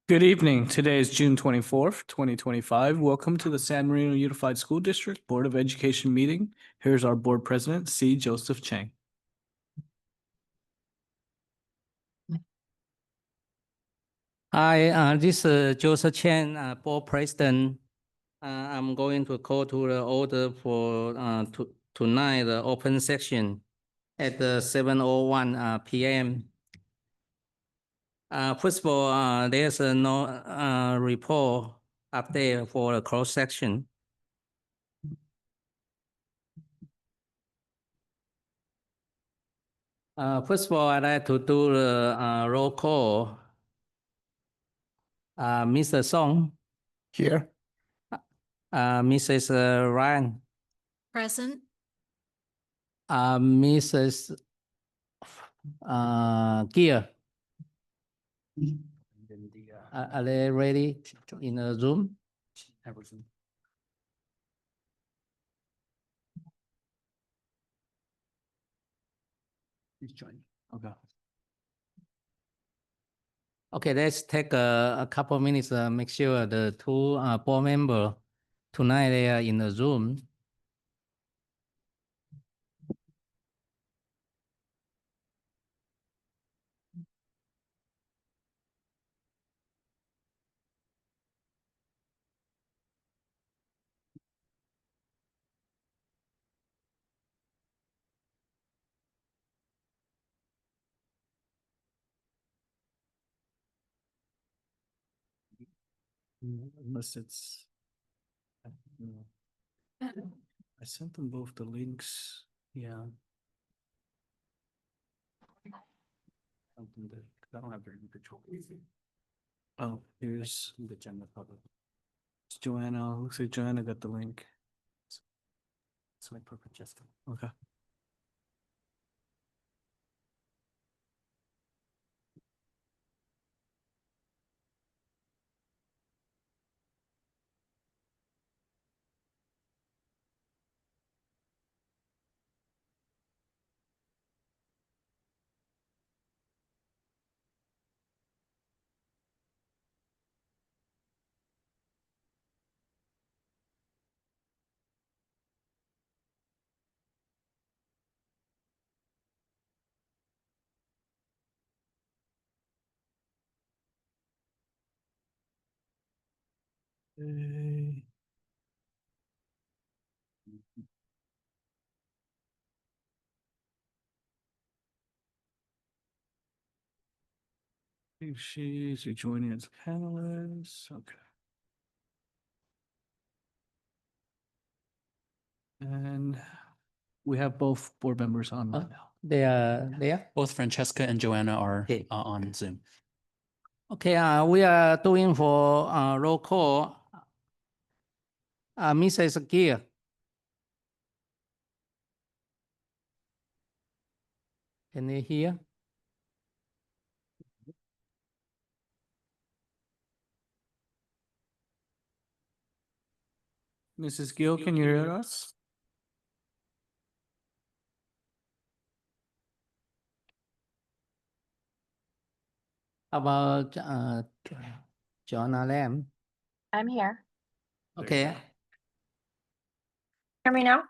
Good evening. Today is June 24th, 2025. Welcome to the San Marino Unified School District Board of Education meeting. Here's our board president, C. Joseph Chang. Hi, this is Joseph Chen, board president. I'm going to call to the order for tonight the open section at 7:01 p.m. First of all, there's no report update for the closed section. First of all, I'd like to do the roll call. Mr. Song. Here. Mrs. Ryan. Present. Mrs. Gear. Are they ready in the room? He's joining. Okay. Okay, let's take a couple minutes, make sure the two board members tonight they are in the room. Unless it's, I don't know. I sent them both the links. Yeah. Something that, 'cause I don't have very good control. Oh, here's the agenda public. It's Joanna. Looks like Joanna got the link. It's like perfect, Jessica. Okay. Hey. If she's joining as panelists, okay. And we have both board members on now. They are there. Both Francesca and Joanna are Okay. on Zoom. Okay, we are doing for roll call. Mrs. Gear. Can they hear? Mrs. Gill, can you hear us? How about Joanna Lam? I'm here. Okay. Hear me now?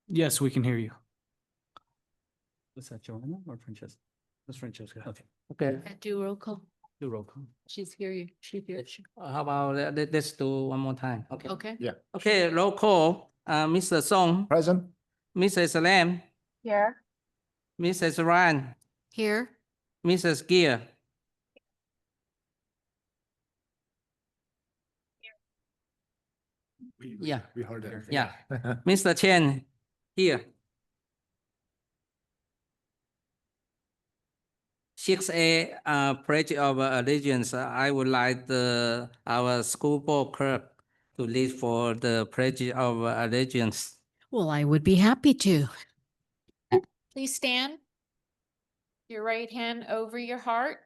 Yes, we can hear you. Was that Joanna or Francesca? That's Francesca. Okay. Okay. Do roll call. Do roll call. She's hear you. She hears. How about let's do one more time? Okay. Okay. Yeah. Okay, roll call. Mr. Song, Present. Mrs. Lam, Here. Mrs. Ryan, Here. Mrs. Gear. Yeah. We heard it. Yeah. Mr. Chen, here. 6A, Pledge of Allegiance. I would like our school board clerk to lead for the Pledge of Allegiance. Well, I would be happy to. Please stand. Your right hand over your heart.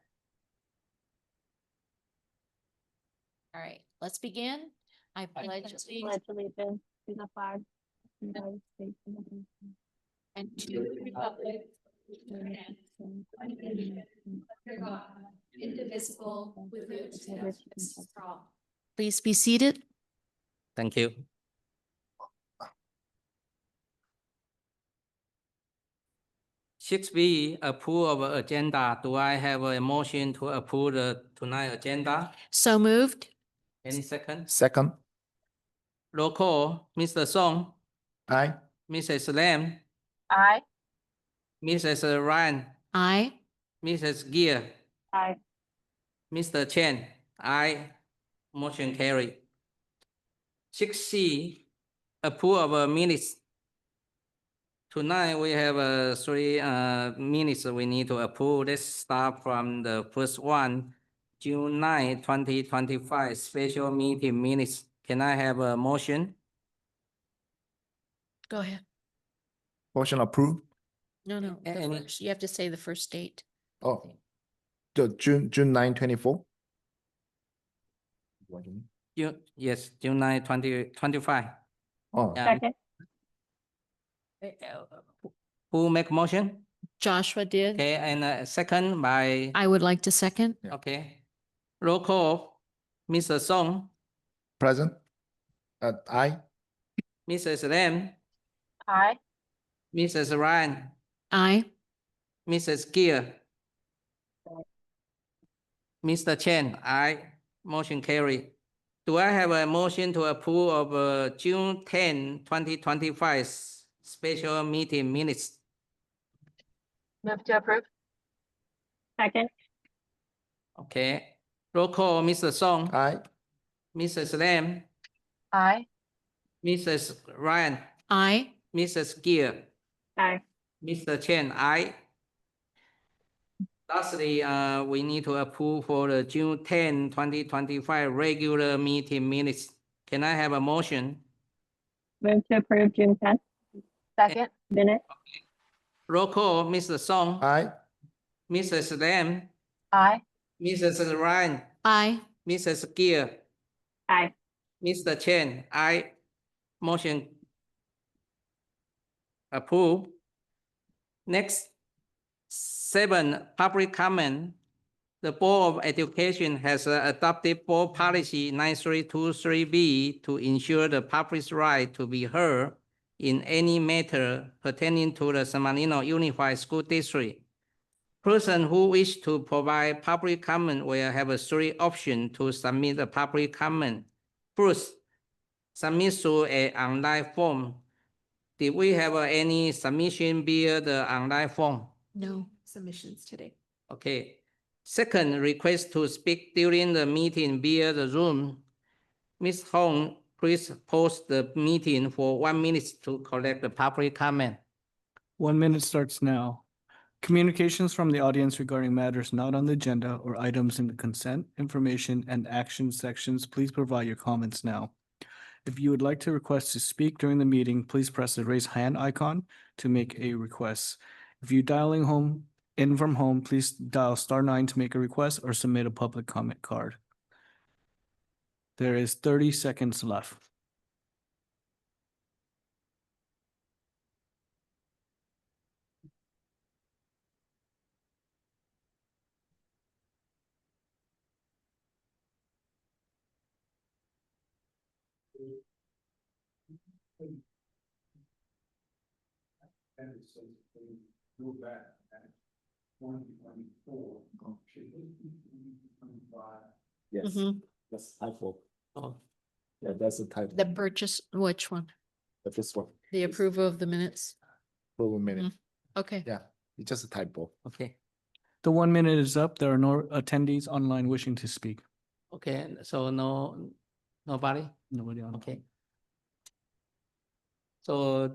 All right, let's begin. I pledge allegiance allegiance to the flag of the United States of America and to the republic and to the indivisible, possible with it. It's never taken. Please be seated. Thank you. Six B, approve of agenda. Do I have a motion to approve the tonight agenda? So moved. Any second? Second. Roll call, Mr. Song, Aye. Mrs. Lam, Aye. Mrs. Ryan, Aye. Mrs. Gear, Aye. Mr. Chen, aye. Motion carried. Six C, approve of minutes. Tonight, we have three minutes we need to approve. Let's start from the first one, June 9, 2025, special meeting minutes. Can I have a motion? Go ahead. Motion approved. No, the Any- first. You have to say the first date. Oh. The June 9, 24. Yes, June 9, 2025. Oh, Yeah. Second. Who make motion? Joshua did. Okay, and second by, I would like to second. Yeah. okay. Roll call, Mr. Song, present. Aye. Mrs. Lam, Aye. Mrs. Ryan, Aye. Mrs. Gear. Mr. Chen, aye. Motion carried. Do I have a motion to approve of June 10, 2025 special meeting minutes? Move to approve. Second. Okay. Roll call, Mr. Song, Aye. Mrs. Lam, Aye. Mrs. Ryan, Aye. Mrs. Gear, Aye. Mr. Chen, aye. Lastly, we need to approve for the June 10, 2025 regular meeting minutes. Can I have a motion? Move to approve June 10th. Second. Minute. Roll call, Mr. Song, Aye. Mrs. Lam, Aye. Mrs. Ryan, Aye. Mrs. Gear, Aye. Mr. Chen, aye. Motion approved. Next, 7, public comment. The Board of Education has adopted Board Policy 9323B to ensure the public's right to be heard in any matter pertaining to the San Marino Unified School District. Person who wish to provide public comment will have 3 options to submit a public comment. First, submit through an online form. Did we have any submission via the online form? No. Submissions today. Okay. Second, request to speak during the meeting via the Zoom. Ms. Hong, please post the meeting for 1 minute to collect the public comment. 1 minute starts now. Communications from the audience regarding matters not on the agenda or items in the consent, information, and action sections, please provide your comments now. If you would like to request to speak during the meeting, please press the raise hand icon to make a request. If you're dialing in from home, please dial *9 to make a request or submit a public comment card. There is 30 seconds left. Yes. Mhm. That's typo. Oh, Yeah, that's a typo. The purchase, which one? The first one. The approval of the minutes? For a minute. Okay. Yeah, it's just a typo. okay. The 1 minute is up. There are no attendees online wishing to speak. Okay, so nobody? Nobody on. Okay. So,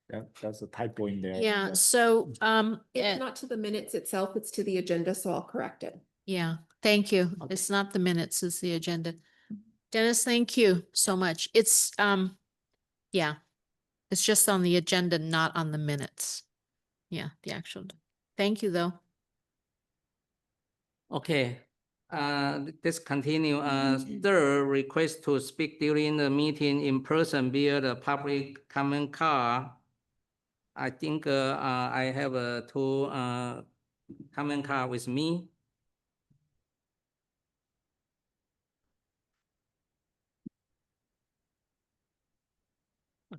Yeah, that's a typo in there. Yeah, so, It's not to the minutes itself, it's to the agenda, so I'll correct it. yeah, thank you. Okay. It's not the minutes, it's the agenda. Dennis, thank you so much. It's, yeah, it's just on the agenda, not on the minutes. Yeah, the actual, thank you, though. okay. Let's continue. Third, request to speak during the meeting in person via the public comment card. I think I have 2 comment card with me.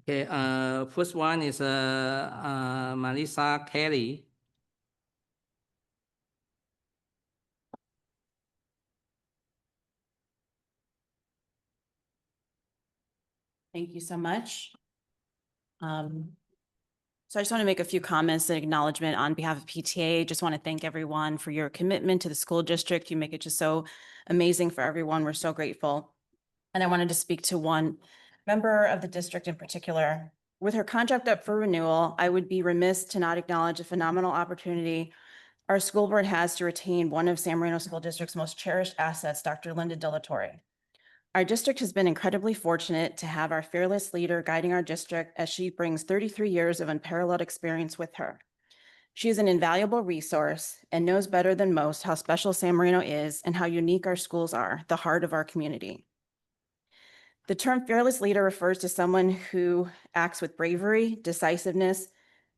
Okay, first one is Melissa Kelly. Thank you so much. So I just want to make a few comments and acknowledgement on behalf of PTA. Just want to thank everyone for your commitment to the school district. You make it just so amazing for everyone. We're so grateful. And I wanted to speak to one member of the district in particular. With her contract up for renewal, I would be remiss to not acknowledge a phenomenal opportunity our school board has to retain one of San Marino School District's most cherished assets, Dr. Linda Dillatore. Our district has been incredibly fortunate to have our fearless leader guiding our district as she brings 33 years of unparalleled experience with her. She is an invaluable resource and knows better than most how special San Marino is and how unique our schools are, the heart of our community. The term fearless leader refers to someone who acts with bravery, decisiveness,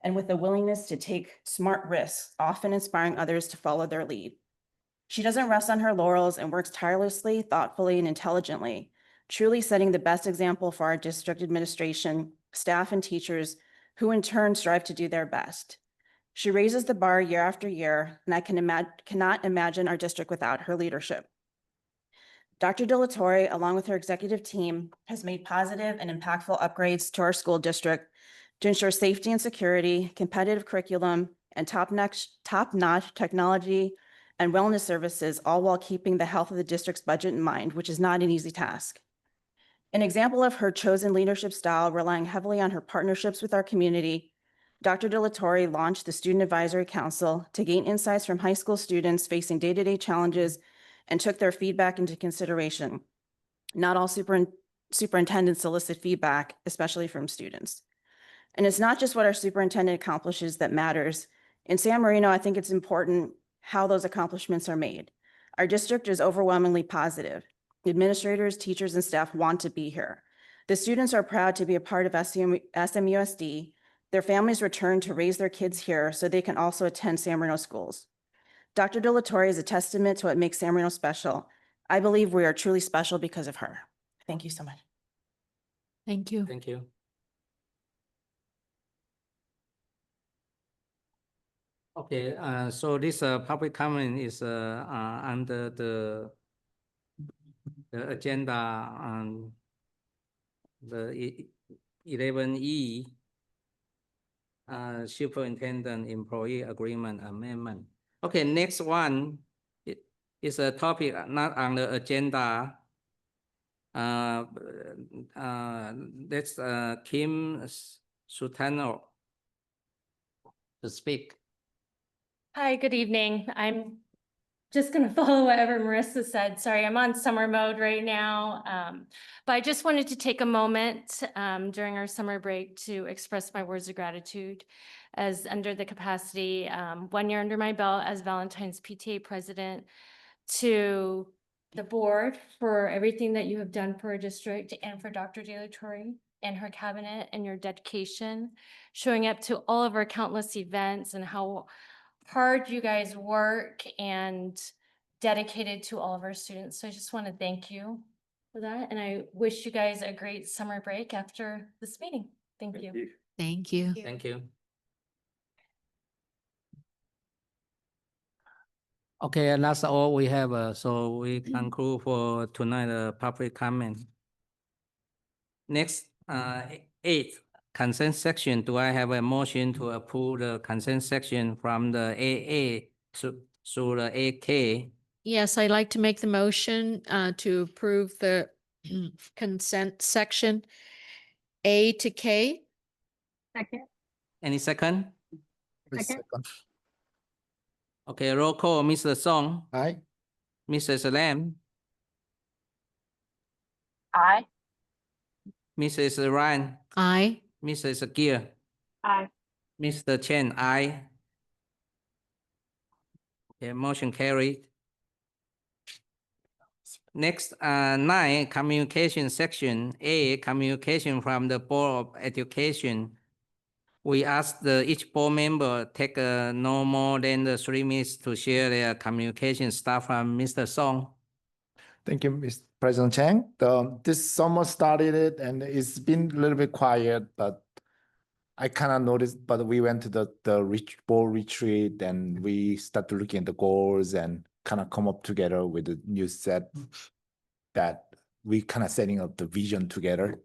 and with the willingness to take smart risks, often inspiring others to follow their lead. She doesn't rest on her laurels and works tirelessly, thoughtfully, and intelligently, truly setting the best example for our district administration, staff, and teachers, who in turn strive to do their best. She raises the bar year after year, and I cannot imagine our district without her leadership. Dr. Dillatore, along with her executive team, has made positive and impactful upgrades to our school district to ensure safety and security, competitive curriculum, and top-notch technology and wellness services, all while keeping the health of the district's budget in mind, which is not an easy task. An example of her chosen leadership style, relying heavily on her partnerships with our community, Dr. Dillatore launched the Student Advisory Council to gain insights from high school students facing day-to-day challenges and took their feedback into consideration. Not all superintendents solicit feedback, especially from students. And it's not just what our superintendent accomplishes that matters. In San Marino, I think it's important how those accomplishments are made. Our district is overwhelmingly positive. Administrators, teachers, and staff want to be here. The students are proud to be a part of SMUSD. Their families return to raise their kids here so they can also attend San Marino schools. Dr. Dillatore is a testament to what makes San Marino special. I believe we are truly special because of her. Thank you so much. Thank you. Thank you. Okay, so this public comment is under the agenda on the 11E Superintendent Employee Agreement Amendment. Okay, next one is a topic not on the agenda. That's Kim Sutano to speak. Hi, good evening. I'm just going to follow whatever Marissa said. Sorry, I'm on summer mode right now. But I just wanted to take a moment during our summer break to express my words of gratitude as under the capacity, 1 year under my belt as Valentine's PTA president, to the board for everything that you have done for our district and for Dr. Dillatore and her cabinet and your dedication, showing up to all of our countless events and how hard you guys work and dedicated to all of our students. So I just want to thank you for that. And I wish you guys a great summer break after this meeting. Thank you. Thank you. Thank you. Okay, and that's all we have. So we conclude for tonight public comment. Next, 8, consent section. Do I have a motion to approve the consent section from the AA through the AK? Yes, I'd like to make the motion to approve the consent section A to K. Second. Any second? Second. Okay, roll call, Mr. Song, Aye. Mrs. Lam, Aye. Mrs. Ryan, Aye. Mrs. Gear, Aye. Mr. Chen, aye. Okay, motion carried. Next, 9, communication section. A, communication from the Board of Education. We ask each board member take no more than 3 minutes to share their communication stuff from Mr. Song. Thank you, Mr. President Chang. This summer started it and it's been a little bit quiet, but I kind of noticed, but we went to the board retreat and we started looking at the goals and kind of come up together with a new set that we kind of setting up the vision together.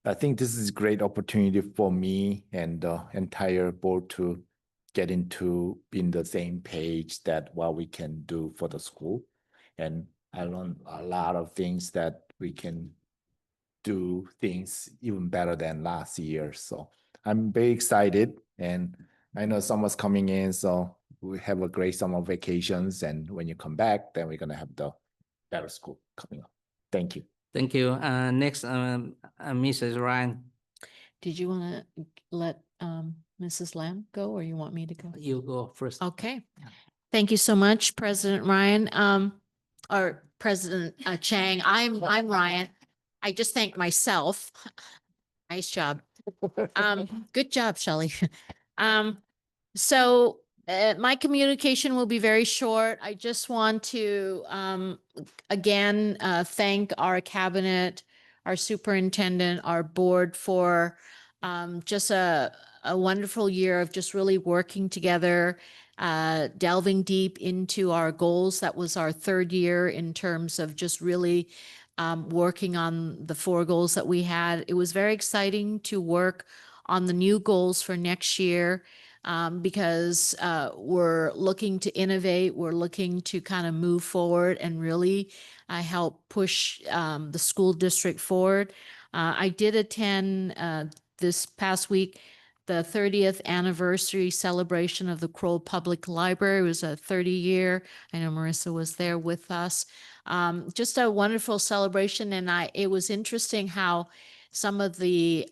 I think this is a great opportunity for me and the entire board to get into being the same page that what we can do for the school. And I learned a lot of things that we can do things even better than last year. So I'm very excited and I know summer's coming in, so we have a great summer vacations. And when you come back, then we're gonna have the better school coming up. Thank you. Thank you. Next, Mrs. Ryan, Did you want to let Mrs. Lamb go or you want me to go? you go first. Okay. Yeah. Thank you so much, President Ryan. Or President Chang. I'm Ryan. I just thanked myself. Nice job. Good job, Shelley. So my communication will be very short. I just want to again thank our cabinet, our superintendent, our board for just a wonderful year of just really working together, delving deep into our goals. That was our third year in terms of just really working on the 4 goals that we had. It was very exciting to work on the new goals for next year because we're looking to innovate. We're looking to kind of move forward and really help push the school district forward. I did attend this past week the 30th anniversary celebration of the Kroll Public Library. It was a 30-year. I know Marissa was there with us. Just a wonderful celebration. And it was interesting how some of the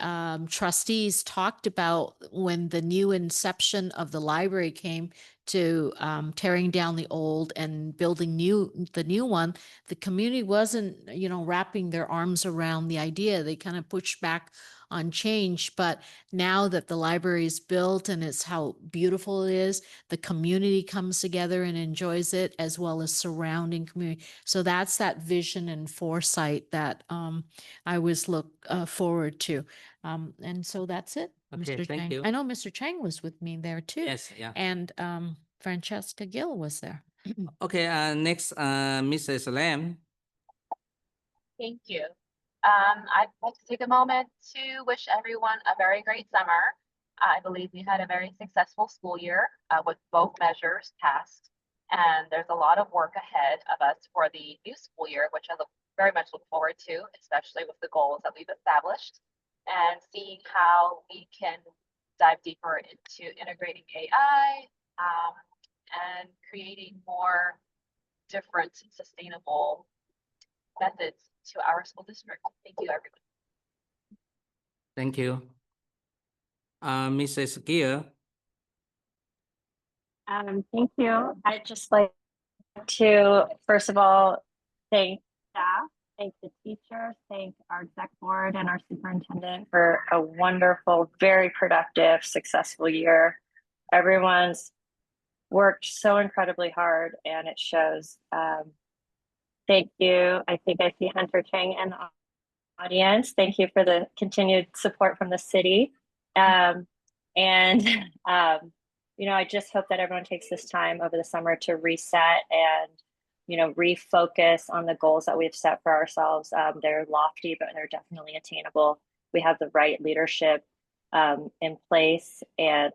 trustees talked about when the new inception of the library came to tearing down the old and building the new one. The community wasn't, wrapping their arms around the idea. They kind of pushed back on change. But now that the library is built and it's how beautiful it is, the community comes together and enjoys it, as well as surrounding community. So that's that vision and foresight that I always look forward to. And so that's it, Okay, Mr. thank Chang. you. I know Mr. Chang was with me there too. Yes, yeah. And Francesca Gill was there. Okay, next, Mrs. Lam. Thank you. I'd like to take a moment to wish everyone a very great summer. I believe we had a very successful school year with both measures passed. And there's a lot of work ahead of us for the new school year, which I very much look forward to, especially with the goals that we've established and seeing how we can dive deeper into integrating AI and creating more different sustainable methods to our school district. Thank you, everyone. Thank you. Mrs. Gill. Thank you. I'd just like to, first of all, thank staff, thank the teachers, thank our exec board and our superintendent for a wonderful, very productive, successful year. Everyone's worked so incredibly hard and it shows. Thank you. I think I see Hunter Chang in the audience. Thank you for the continued support from the city. I just hope that everyone takes this time over the summer to reset and, refocus on the goals that we've set for ourselves. They're lofty, but they're definitely attainable. We have the right leadership in place and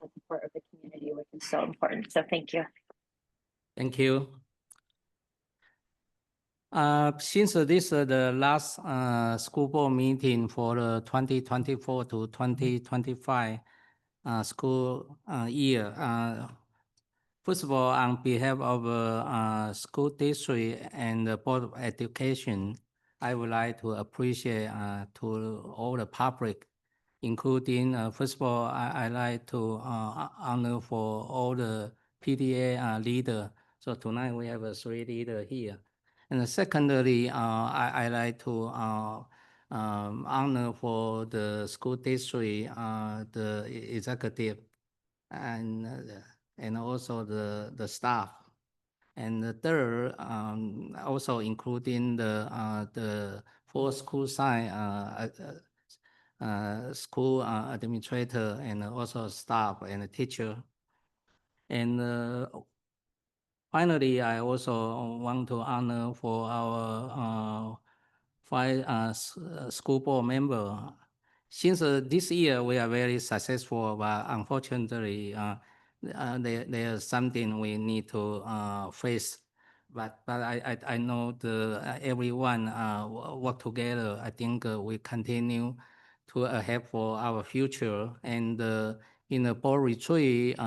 the support of the community, which is so important. So thank you. Thank you. Since this is the last school board meeting for the 2024 to 2025 school year, first of all, on behalf of school district and the Board of Education, I would like to appreciate to all the public, including, first of all, I like to honor for all the PTA leader. So tonight we have 3 leaders here. And secondly, I like to honor for the school district, the executive, and also the staff. And the third, also including the full school side, school administrator and also staff and teacher. And finally, I also want to honor for our five school board member. Since this year we are very successful, but unfortunately, there's something we need to face. But I know everyone work together. I think we continue to have for our future. And in the board retreat,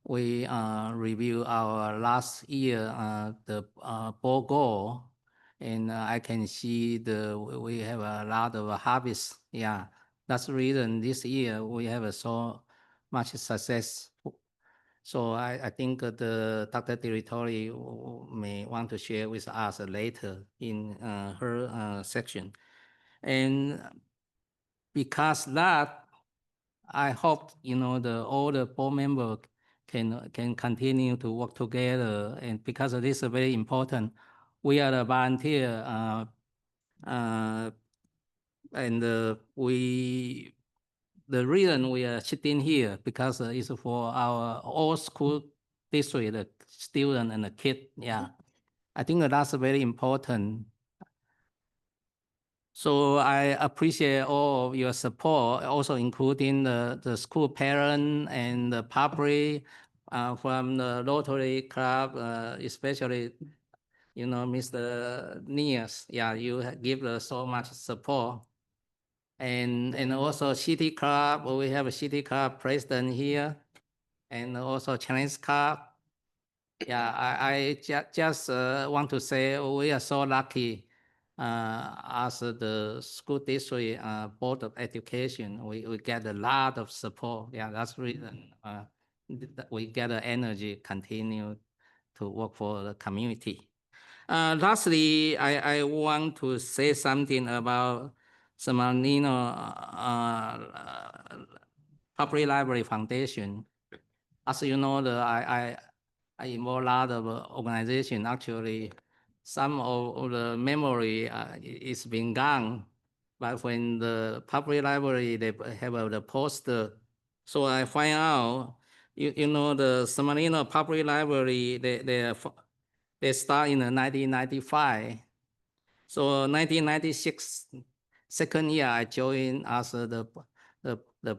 we review our last year the board goal, and I can see we have a lot of harvest. Yeah, that's the reason this year we have so much success. So I think the Dr. Territory may want to share with us later in her section. And because that, I hope all the board members can continue to work together, and because this is very important. We are a volunteer, and the reason we are sitting here because it's for our all school district, the student and the kid. Yeah, I think that's very important. So I appreciate all of your support, also including the school parent and the public from the Rotary Club, especially, Mr. Nias. Yeah, you give us so much support. And also City Club, we have a City Club president here, and also Chinese Club. Yeah, I just want to say we are so lucky as the school district board of education. We get a lot of support. Yeah, that's the reason we get the energy continue to work for the community. Lastly, I want to say something about San Bernardino Public Library Foundation. As you know, I involve a lot of organization. Actually, some of the memory is been gone. But when the public library, they have the poster. So I find out, the San Bernardino Public Library, they start in 1995. So 1996, second year, I joined as the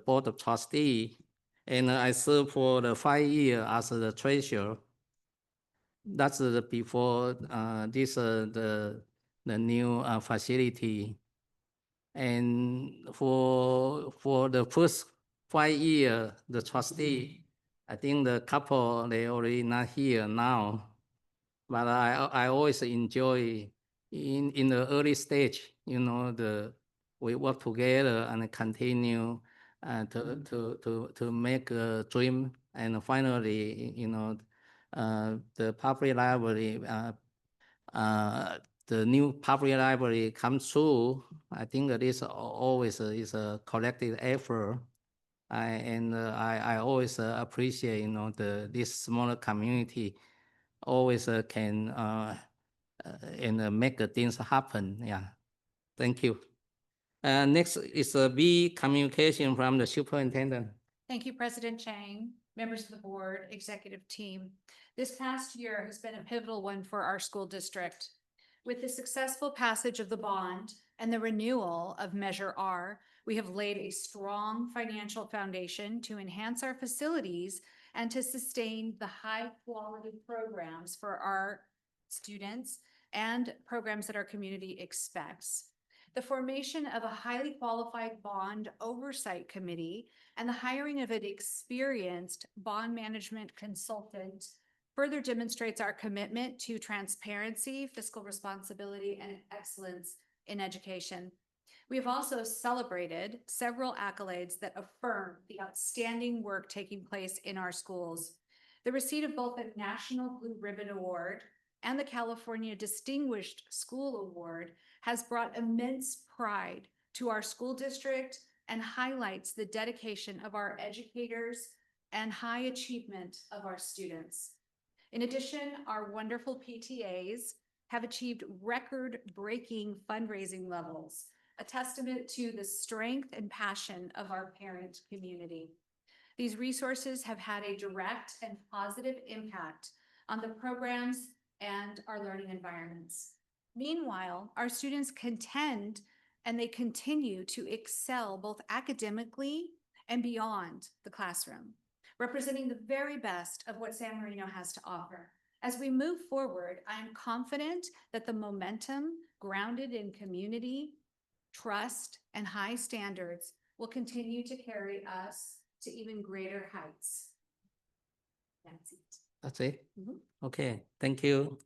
board of trustee, and I served for the 5 years as the treasurer. That's before this the new facility. And for the first 5 years, the trustee, I think the couple, they already not here now. But I always enjoy in the early stage, we work together and continue to make a dream. And finally, the public library, the new public library comes through. I think this always is a collective effort. I always appreciate, this smaller community always can and make things happen. Yeah, thank you. Next is B, communication from the superintendent. Thank you, President Chang, members of the board, executive team. This past year has been a pivotal one for our school district. With the successful passage of the bond and the renewal of Measure R, we have laid a strong financial foundation to enhance our facilities and to sustain the high-quality programs for our students and programs that our community expects. The formation of a highly qualified bond oversight committee and the hiring of an experienced bond management consultant further demonstrates our commitment to transparency, fiscal responsibility, and excellence in education. We have also celebrated several accolades that affirm the outstanding work taking place in our schools. The receipt of both the National Blue Ribbon Award and the California Distinguished School Award has brought immense pride to our school district and highlights the dedication of our educators and high achievement of our students. In addition, our wonderful PTAs have achieved record-breaking fundraising levels, a testament to the strength and passion of our parent community. These resources have had a direct and positive impact on the programs and our learning environments. Meanwhile, our students contend and they continue to excel both academically and beyond the classroom, representing the very best of what San Marino has to offer. As we move forward, I am confident that the momentum grounded in community, trust, and high standards will continue to carry us to even greater heights. That's it. That's it? Mhm. Okay, thank you.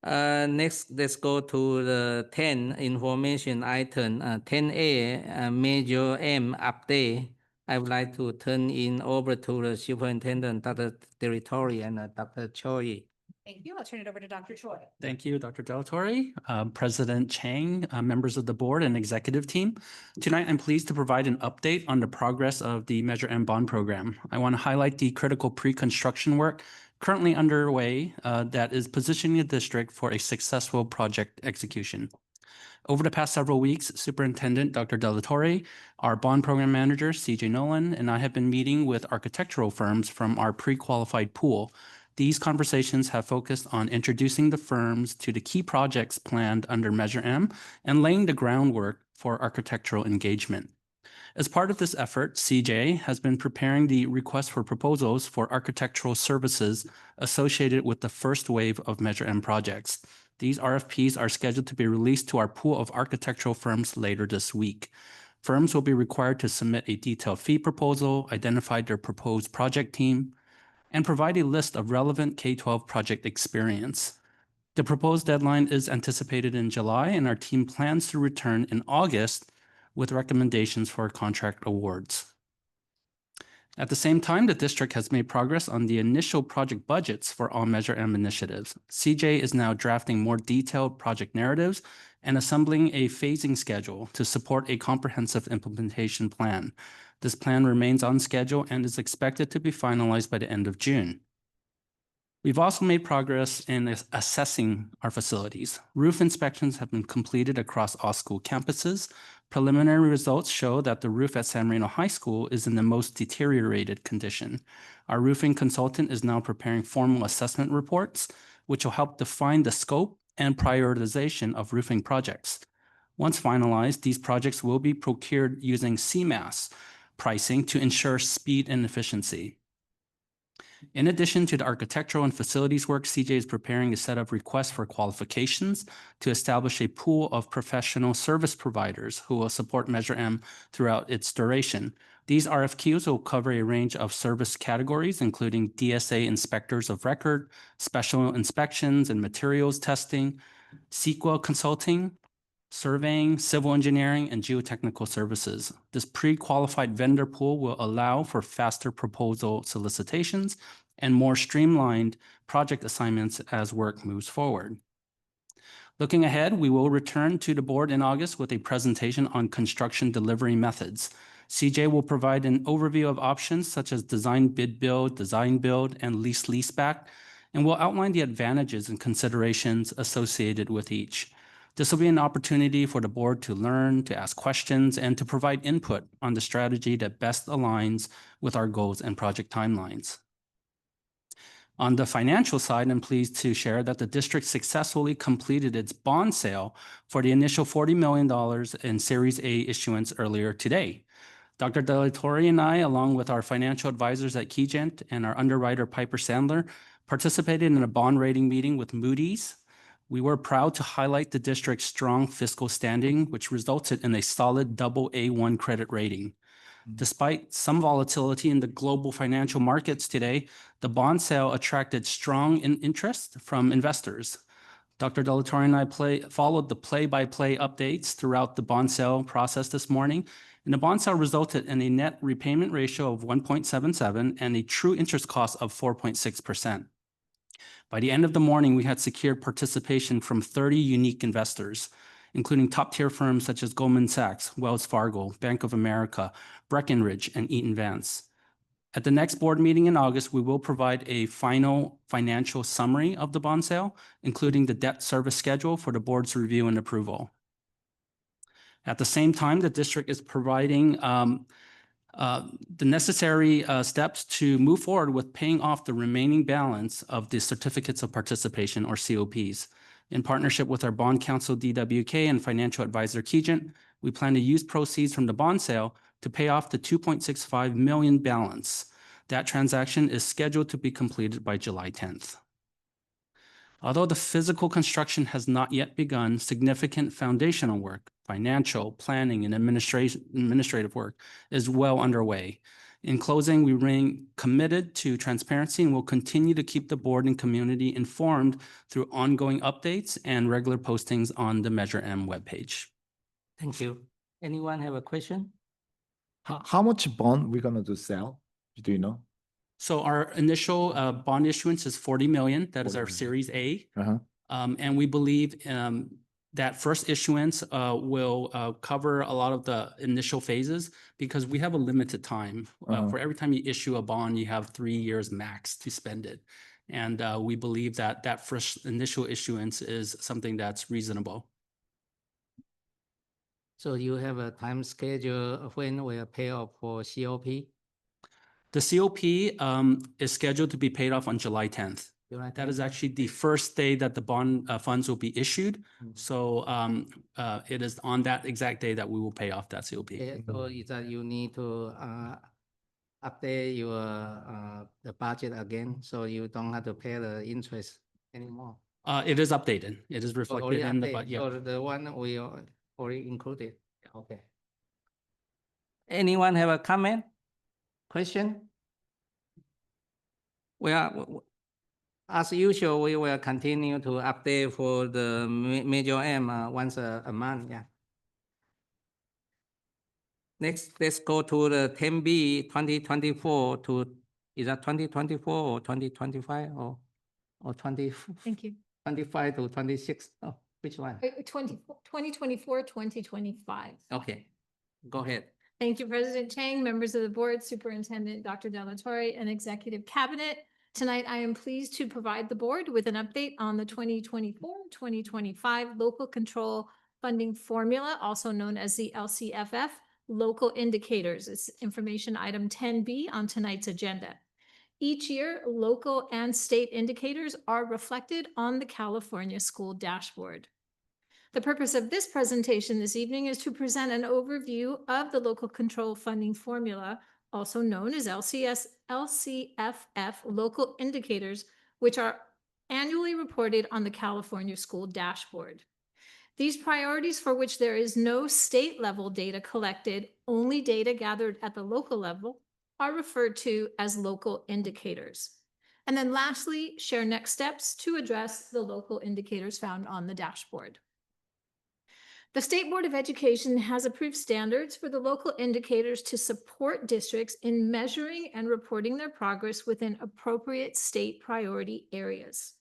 Next, let's go to the 10 information item, 10A, Major M update. I would like to turn in over to the Superintendent, Dr. Territory and Dr. Choi. Thank you. I'll turn it over to Dr. Choi. Thank you, Dr. Delatorre, President Chang, members of the board and executive team. Tonight, I'm pleased to provide an update on the progress of the Measure M bond program. I want to highlight the critical pre-construction work currently underway that is positioning the district for a successful project execution. Over the past several weeks, Superintendent Dr. Delatorre, our bond program manager, CJ Nolan, and I have been meeting with architectural firms from our pre-qualified pool. These conversations have focused on introducing the firms to the key projects planned under Measure M and laying the groundwork for architectural engagement. As part of this effort, CJ has been preparing the request for proposals for architectural services associated with the first wave of Measure M projects. These RFPs are scheduled to be released to our pool of architectural firms later this week. Firms will be required to submit a detailed fee proposal, identify their proposed project team, and provide a list of relevant K-12 project experience. The proposed deadline is anticipated in July, and our team plans to return in August with recommendations for contract awards. At the same time, the district has made progress on the initial project budgets for all Measure M initiatives. CJ is now drafting more detailed project narratives and assembling a phasing schedule to support a comprehensive implementation plan. This plan remains on schedule and is expected to be finalized by the end of June. We've also made progress in assessing our facilities. Roof inspections have been completed across all school campuses. Preliminary results show that the roof at San Marino High School is in the most deteriorated condition. Our roofing consultant is now preparing formal assessment reports, which will help define the scope and prioritization of roofing projects. Once finalized, these projects will be procured using CMAS pricing to ensure speed and efficiency. In addition to the architectural and facilities work, CJ is preparing a set of requests for qualifications to establish a pool of professional service providers who will support Measure M throughout its duration. These RFQs will cover a range of service categories, including DSA inspectors of record, special inspections and materials testing, CEQA consulting, surveying, civil engineering, and geotechnical services. This pre-qualified vendor pool will allow for faster proposal solicitations and more streamlined project assignments as work moves forward. Looking ahead, we will return to the board in August with a presentation on construction delivery methods. CJ will provide an overview of options such as design bid build, design build, and lease leaseback, and will outline the advantages and considerations associated with each. This will be an opportunity for the board to learn, to ask questions, and to provide input on the strategy that best aligns with our goals and project timelines. On the financial side, I'm pleased to share that the district successfully completed its bond sale for the initial $40 million in Series A issuance earlier today. Dr. Delatorre and I, along with our financial advisors at Keyent and our underwriter Piper Sandler, participated in a bond rating meeting with Moody's. We were proud to highlight the district's strong fiscal standing, which resulted in a solid AA1 credit rating. Despite some volatility in the global financial markets today, the bond sale attracted strong interest from investors. Dr. Delatorre and I followed the play-by-play updates throughout the bond sale process this morning, and the bond sale resulted in a net repayment ratio of 1.77 and a true interest cost of 4.6%. By the end of the morning, we had secured participation from 30 unique investors, including top-tier firms such as Goldman Sachs, Wells Fargo, Bank of America, Breckenridge, and Eaton Vance. At the next board meeting in August, we will provide a final financial summary of the bond sale, including the debt service schedule for the board's review and approval. At the same time, the district is providing the necessary steps to move forward with paying off the remaining balance of the certificates of participation, or COPs. In partnership with our bond counsel DWK and financial advisor Kegent, we plan to use proceeds from the bond sale to pay off the 2.65 million balance. That transaction is scheduled to be completed by July 10th. Although the physical construction has not yet begun, significant foundational work, financial, planning, and administrative work is well underway. In closing, we remain committed to transparency and will continue to keep the board and community informed through ongoing updates and regular postings on the Measure M webpage. Thank you. Anyone have a question? How much bond we're gonna do sell? Do you know? So our initial bond issuance is 40 million. That is 40 our million. Series A. Uh-huh. And we believe that first issuance will cover a lot of the initial phases because we have a limited time. For every time you issue a bond, you have 3 years max to spend it. And we believe that that first initial issuance is something that's reasonable. So you have a time schedule of when we pay off for COP? The COP is scheduled to be paid off on July 10th. That is actually the first day that the bond funds will be issued. So it is on that exact day that we will pay off that COP. So is that you need to update your the budget again, so you don't have to pay the interest anymore? It is updated. It is reflected in the budget. So the one we already included. Okay. Anyone have a comment? Question? Well, as usual, we will continue to update for the Measure M once a month. Yeah. Next, let's go to the 10B 2024 to, is that 2024 or 2025 or 20? Thank you. 25 to 26. Oh, which one? 2024, 2025. Okay, go ahead. Thank you, President Chang, members of the board, Superintendent Dr. Delatorre, and Executive Cabinet. Tonight, I am pleased to provide the board with an update on the 2024-2025 Local Control Funding Formula, also known as the LCFF, Local Indicators. It's information item 10B on tonight's agenda. Each year, local and state indicators are reflected on the California School Dashboard. The purpose of this presentation this evening is to present an overview of the Local Control Funding Formula, also known as LCFF Local Indicators, which are annually reported on the California School Dashboard. These priorities for which there is no state-level data collected, only data gathered at the local level, are referred to as local indicators. And then lastly, share next steps to address the local indicators found on the dashboard. The State Board of Education has approved standards for the local indicators to support districts in measuring and reporting their progress within appropriate state priority areas.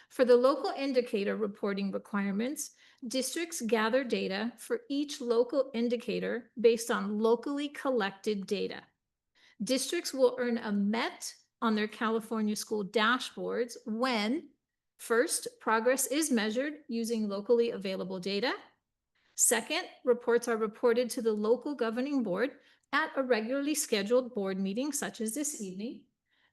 For the local indicator reporting requirements, districts gather data for each local indicator based on locally collected data. Districts will earn a MET on their California school dashboards when, first, progress is measured using locally available data. Second, reports are reported to the local governing board at a regularly scheduled board meeting such as this evening.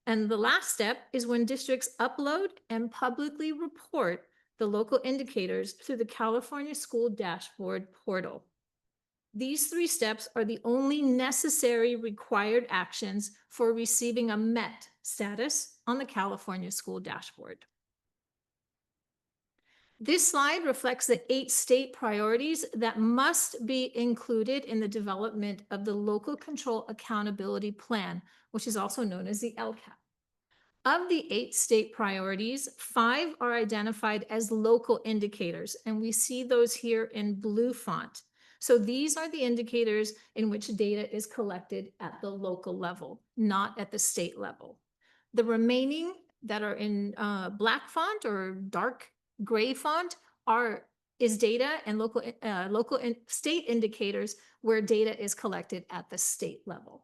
And the last step is when districts upload and publicly report the local indicators through the California School Dashboard portal. These 3 steps are the only necessary required actions for receiving a MET status on the California School Dashboard. This slide reflects the 8 state priorities that must be included in the development of the Local Control Accountability Plan, which is also known as the LCAP. Of the 8 state priorities, 5 are identified as local indicators, and we see those here in blue font. So these are the indicators in which data is collected at the local level, not at the state level. The remaining that are in black font or dark gray font is data and local and state indicators where data is collected at the state level.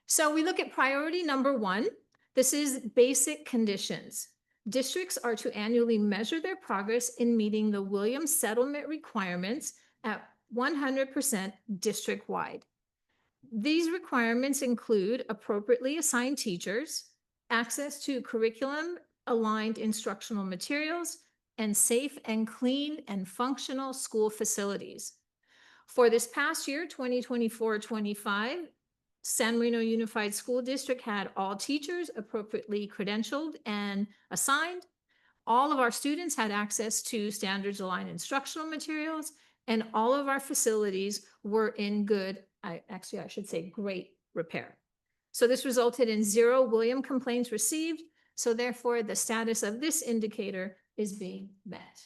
So we look at priority number 1. This is basic conditions. Districts are to annually measure their progress in meeting the Williams settlement requirements at 100% district-wide. These requirements include appropriately assigned teachers, access to curriculum-aligned instructional materials, and safe and clean and functional school facilities. For this past year, 2024-25, San Marino Unified School District had all teachers appropriately credentialed and assigned. All of our students had access to standards-aligned instructional materials, and all of our facilities were in good, I should say great repair. So this resulted in 0 William complaints received. So therefore, the status of this indicator is being met.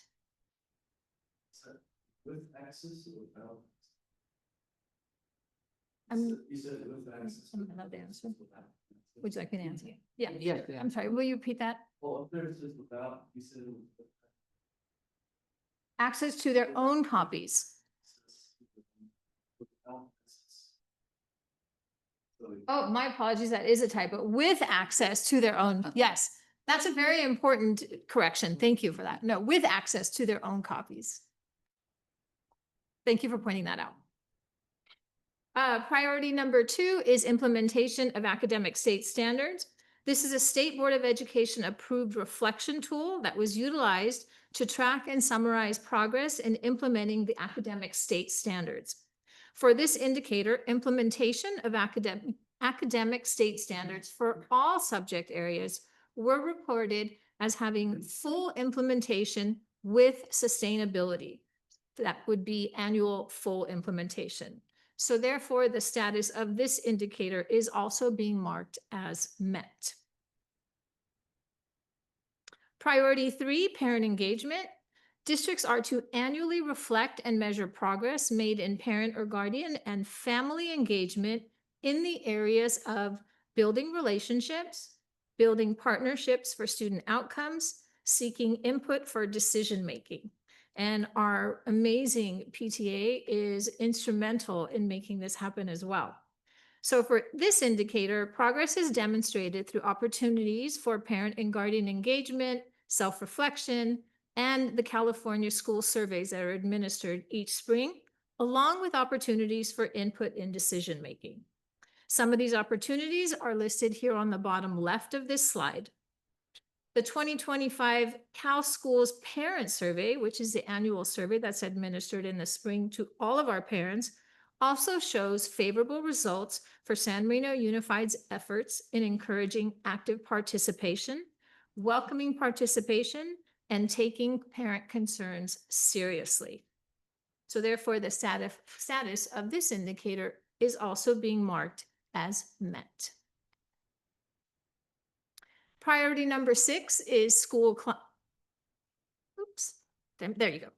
With access or without? You said with access. I'm allowed to answer. Would you like me to answer? Yeah. Yes, I'm sorry, will you repeat that? Well, if there's just without, you said. Access to their own copies. Oh, my apologies, that is a typo. With access to their own, yes. That's a very important correction. Thank you for that. No, with access to their own copies. Thank you for pointing that out. Priority number 2 is implementation of academic state standards. This is a State Board of Education approved reflection tool that was utilized to track and summarize progress in implementing the academic state standards. For this indicator, implementation of academic state standards for all subject areas were reported as having full implementation with sustainability. That would be annual full implementation. So therefore, the status of this indicator is also being marked as met. Priority 3, parent engagement. Districts are to annually reflect and measure progress made in parent or guardian and family engagement in the areas of building relationships, building partnerships for student outcomes, seeking input for decision-making. And our amazing PTA is instrumental in making this happen as well. So for this indicator, progress is demonstrated through opportunities for parent and guardian engagement, self-reflection, and the California school surveys that are administered each spring, along with opportunities for input in decision-making. Some of these opportunities are listed here on the bottom left of this slide. The 2025 Cal Schools Parent Survey, which is the annual survey that's administered in the spring to all of our parents, also shows favorable results for San Marino Unified's efforts in encouraging active participation, welcoming participation, and taking parent concerns seriously. So therefore, the status of this indicator is also being marked as met. Priority number 6 is there you go.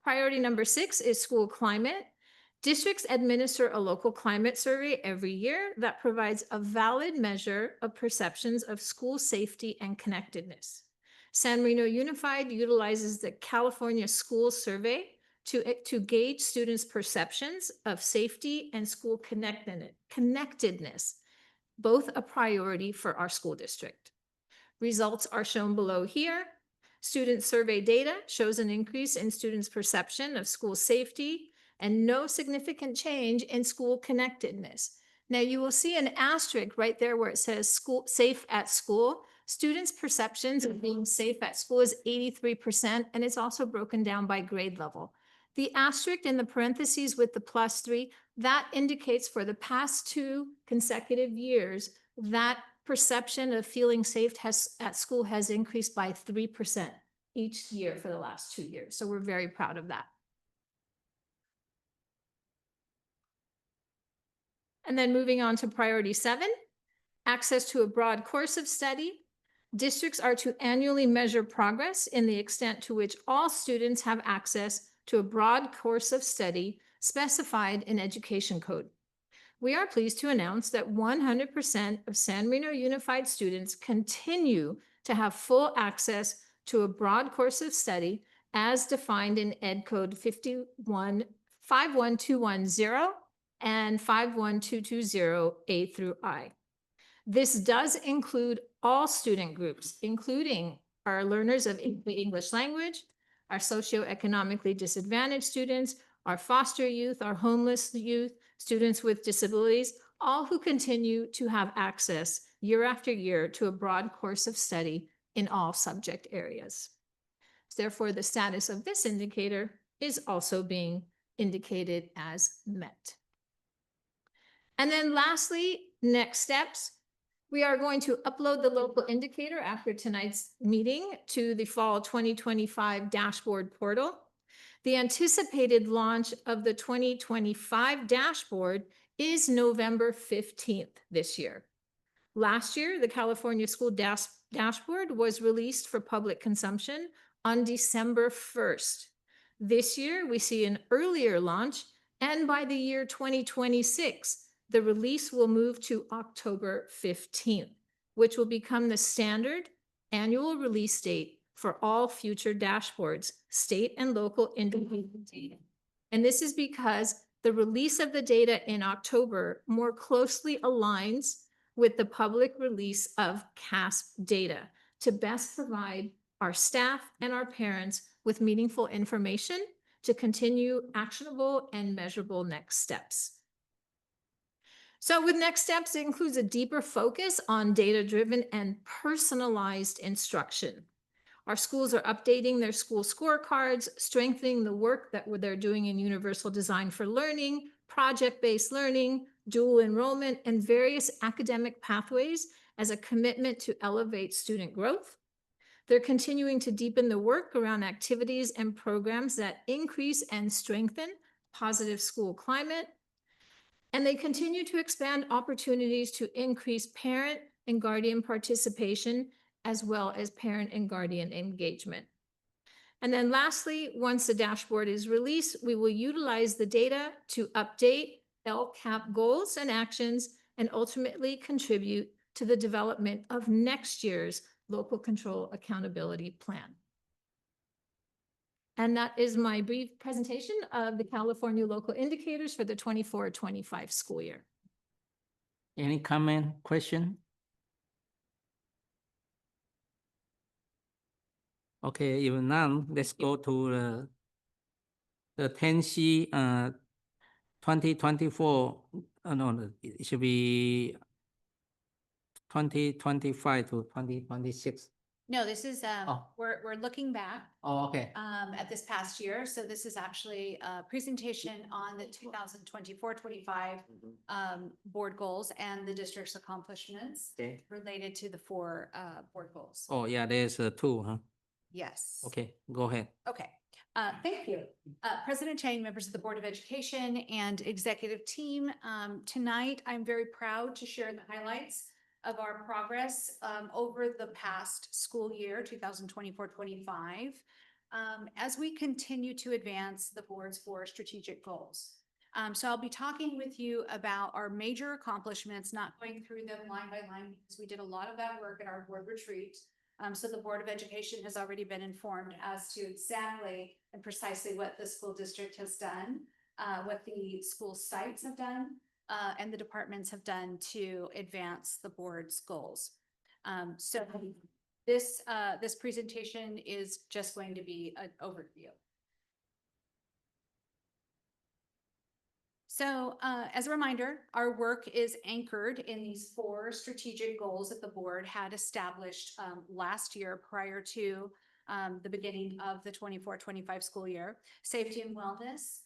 Priority number 6 is school climate. Districts administer a local climate survey every year that provides a valid measure of perceptions of school safety and connectedness. San Marino Unified utilizes the California School Survey to gauge students' perceptions of safety and school connectedness, both a priority for our school district. Results are shown below here. Student survey data shows an increase in students' perception of school safety and no significant change in school connectedness. Now you will see an asterisk right there where it says safe at school. Students' perceptions of being safe at school is 83%, and it's also broken down by grade level. The asterisk in the parentheses with the +3, that indicates for the past 2 consecutive years, that perception of feeling safe at school has increased by 3% each year for the last 2 years. So we're very proud of that. And then moving on to priority 7, access to a broad course of study. Districts are to annually measure progress in the extent to which all students have access to a broad course of study specified in education code. We are pleased to announce that 100% of San Marino Unified students continue to have full access to a broad course of study as defined in Ed Code 51210 and 51220 A through I. This does include all student groups, including our learners of the English language, our socioeconomically disadvantaged students, our foster youth, our homeless youth, students with disabilities, all who continue to have access year after year to a broad course of study in all subject areas. Therefore, the status of this indicator is also being indicated as met. And then lastly, next steps. We are going to upload the local indicator after tonight's meeting to the fall 2025 dashboard portal. The anticipated launch of the 2025 dashboard is November 15th this year. Last year, the California School Dashboard was released for public consumption on December 1st. This year, we see an earlier launch, and by the year 2026, the release will move to October 15th, which will become the standard annual release date for all future dashboards, state and local independent data. And this is because the release of the data in October more closely aligns with the public release of CASP data to best provide our staff and our parents with meaningful information to continue actionable and measurable next steps. So with next steps, it includes a deeper focus on data-driven and personalized instruction. Our schools are updating their school scorecards, strengthening the work that they're doing in universal design for learning, project-based learning, dual enrollment, and various academic pathways as a commitment to elevate student growth. They're continuing to deepen the work around activities and programs that increase and strengthen positive school climate. And they continue to expand opportunities to increase parent and guardian participation, as well as parent and guardian engagement. And then lastly, once the dashboard is released, we will utilize the data to update LCAP goals and actions and ultimately contribute to the development of next year's local control accountability plan. And that is my brief presentation of the California local indicators for the 24-25 school year. Any comment, question? Okay, even now, let's go to the 10C 2024. No, it should be 2025 to 2026. No, this is, Oh. we're looking back Oh, okay. at this past year. So this is actually a presentation on the 2024-25 board goals and the district's accomplishments Okay. related to the four board goals. Oh, yeah, there's two, huh? Yes. Okay, go ahead. Okay, thank you. President Chang, members of the Board of Education and executive team. Tonight, I'm very proud to share the highlights of our progress over the past school year, 2024-25, as we continue to advance the board's four strategic goals. So I'll be talking with you about our major accomplishments, not going through them line by line, because we did a lot of that work at our board retreat. So the Board of Education has already been informed as to exactly and precisely what the school district has done, what the school sites have done, and the departments have done to advance the board's goals. So this presentation is just going to be an overview. So as a reminder, our work is anchored in these four strategic goals that the board had established last year prior to the beginning of the 24-25 school year: safety and wellness,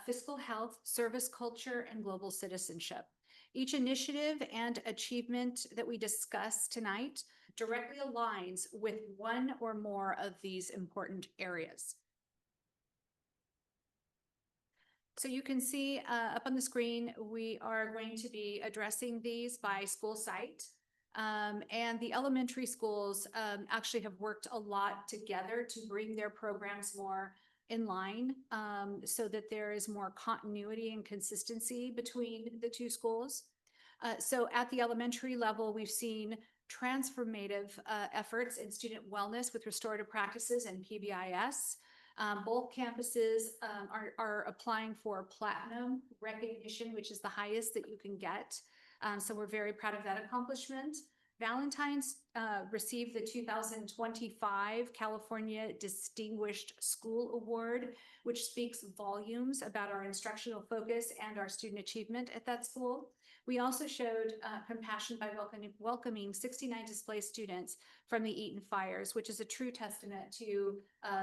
fiscal health, service culture, and global citizenship. Each initiative and achievement that we discuss tonight directly aligns with one or more of these important areas. So you can see up on the screen, we are going to be addressing these by school site. And the elementary schools actually have worked a lot together to bring their programs more in line so that there is more continuity and consistency between the two schools. So at the elementary level, we've seen transformative efforts in student wellness with restorative practices and PBIS. Both campuses are applying for platinum recognition, which is the highest that you can get So we're very proud of that accomplishment. Valentine's received the 2025 California Distinguished School Award, which speaks volumes about our instructional focus and our student achievement at that school. We also showed compassion by welcoming 69 displaced students from the Eaton fires, which is a true testament to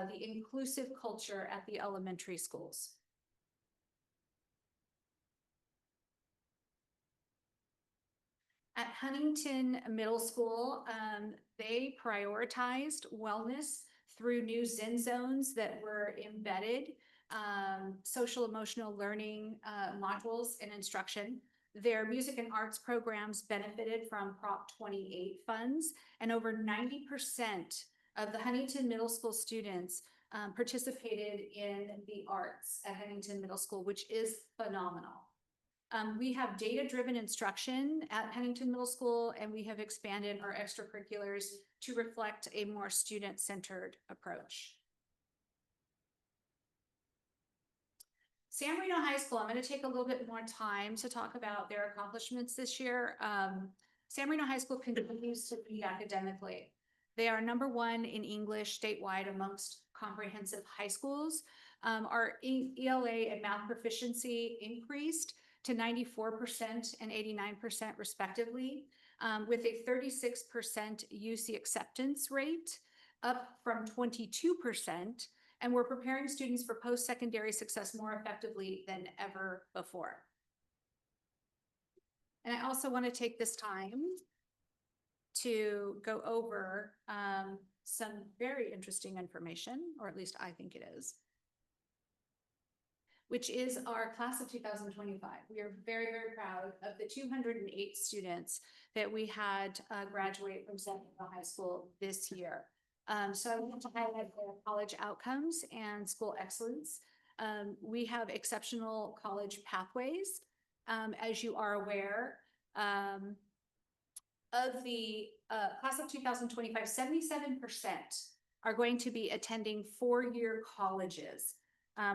the inclusive culture at the elementary schools. At Huntington Middle School, they prioritized wellness through new Zen zones that were embedded, social emotional learning modules and instruction. Their music and arts programs benefited from Prop 28 funds, and over 90% of the Huntington Middle School students participated in the arts at Huntington Middle School, which is phenomenal. We have data-driven instruction at Huntington Middle School, and we have expanded our extracurriculars to reflect a more student-centered approach. San Marino High School, I'm going to take a little bit more time to talk about their accomplishments this year. San Marino High School continues to lead academically. They are #1 in English statewide amongst comprehensive high schools. Our ELA and math proficiency increased to 94% and 89% respectively, with a 36% UC acceptance rate, up from 22%. And we're preparing students for post-secondary success more effectively than ever before. And I also want to take this time to go over some very interesting information, or at least I think it is, which is our class of 2025. We are very, very proud of the 208 students that we had graduate from San Marino High School this year. So I want to highlight their college outcomes and school excellence. We have exceptional college pathways. As you are aware, of the class of 2025, 77% are going to be attending four-year colleges,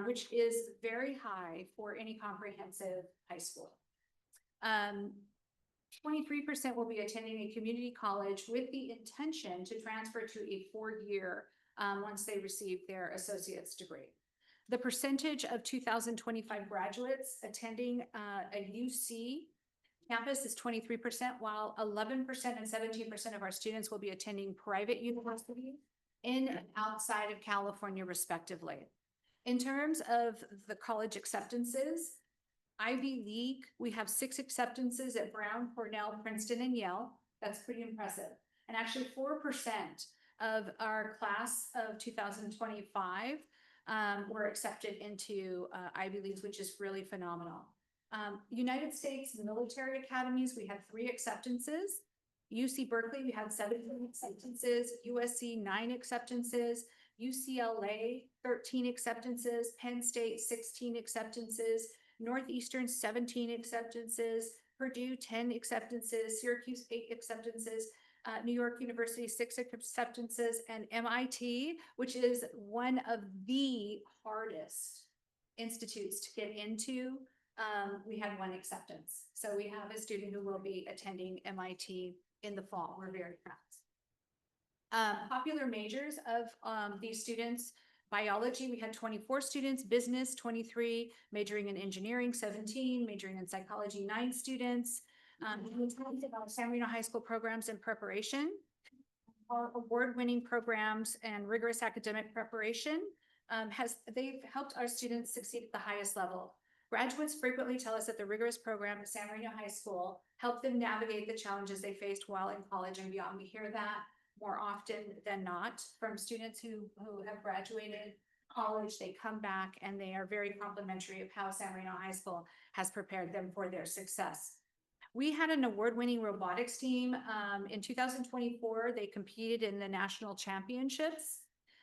which is very high for any comprehensive high school. 23% will be attending a community college with the intention to transfer to a four-year once they receive their associate's degree. The percentage of 2025 graduates attending a UC campus is 23%, while 11% and 17% of our students will be attending private universities in and outside of California, respectively. In terms of the college acceptances, Ivy League, we have 6 acceptances at Brown, Cornell, Princeton, and Yale. That's pretty impressive. And actually 4% of our class of 2025 were accepted into Ivy Leagues, which is really phenomenal. United States military academies, we had 3 acceptances. UC Berkeley, we had 17 acceptances. USC, 9 acceptances. UCLA, 13 acceptances. Penn State, 16 acceptances. Northeastern, 17 acceptances. Purdue, 10 acceptances. Syracuse, 8 acceptances. New York University, 6 acceptances. And MIT, which is one of the hardest institutes to get into, we had 1 acceptance. So we have a student who will be attending MIT in the fall. We're very proud. Popular majors of these students: biology, we had 24 students; business, 23; majoring in engineering, 17; majoring in psychology, 9 students. We talked about San Marino High School programs and preparation. Our award-winning programs and rigorous academic preparation they've helped our students succeed at the highest level. Graduates frequently tell us that the rigorous program at San Marino High School helped them navigate the challenges they faced while in college and beyond. We hear that more often than not from students who have graduated college. They come back and they are very complimentary of how San Marino High School has prepared them for their success. We had an award-winning robotics team. In 2024, they competed in the national championships.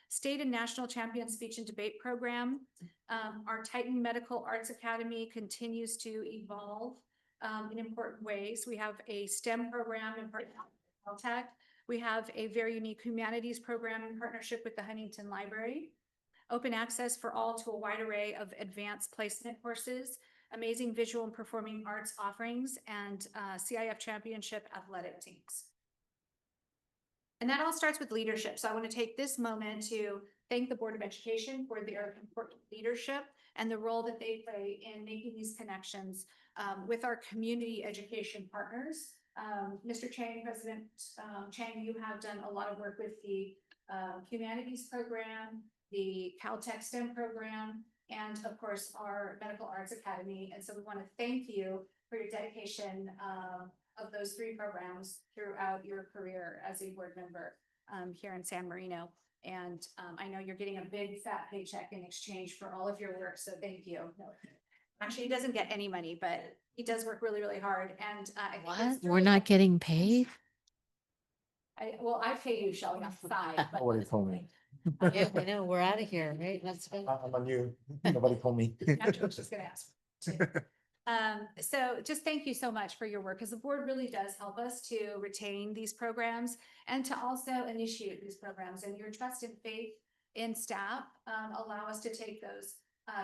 State and national champion speech and debate program. Our Titan Medical Arts Academy continues to evolve in important ways. We have a STEM program in partnership with Caltech. We have a very unique humanities program in partnership with the Huntington Library. Open access for all to a wide array of advanced placement courses. amazing visual and performing arts offerings, and CIF championship athletic teams. And that all starts with leadership. So I want to take this moment to thank the Board of Education for their important leadership and the role that they play in making these connections with our community education partners. Mr. Chang, President Chang, you have done a lot of work with the humanities program, the Caltech STEM program, and of course our Medical Arts Academy. And so we want to thank you for your dedication of those three programs throughout your career as a board member here in San Marino. And I know you're getting a big fat paycheck in exchange for all of your work, so thank you. Actually, he doesn't get any money, but he does work really, really hard. And I think What? it's We're really- not getting paid? Well, I pay you, Shelley, on the side. but- Nobody told me. Yeah, I know, we're out of here, right? Let's go. I'm a new, nobody told me. After, I was just gonna ask. So just thank you so much for your work, because the board really does help us to retain these programs and to also initiate these programs, and your trust and faith in staff allow us to take those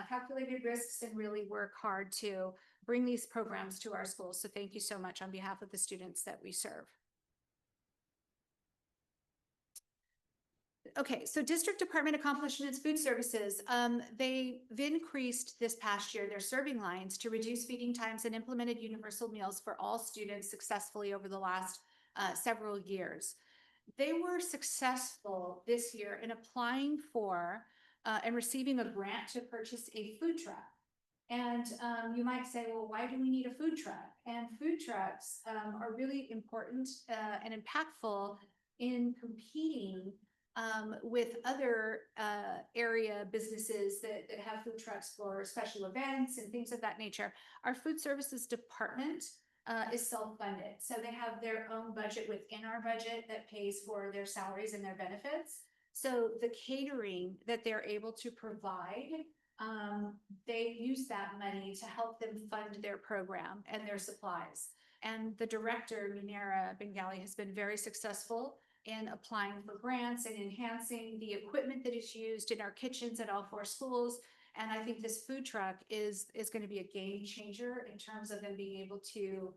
calculated risks and really work hard to bring these programs to our schools. So thank you so much on behalf of the students that we serve. Okay, so District Department Accomplishments Food Services, they've increased this past year their serving lines to reduce feeding times and implemented universal meals for all students successfully over the last several years. They were successful this year in applying for and receiving a grant to purchase a food truck. And you might say, well, why do we need a food truck? And food trucks are really important and impactful in competing with other area businesses that have food trucks for special events and things of that nature. Our food services department is self-funded. So they have their own budget within our budget that pays for their salaries and their benefits. So the catering that they're able to provide, they use that money to help them fund their program and their supplies. And the director, Munera Bengali, has been very successful in applying for grants and enhancing the equipment that is used in our kitchens at all 4 schools. And I think this food truck is going to be a game changer in terms of them being able to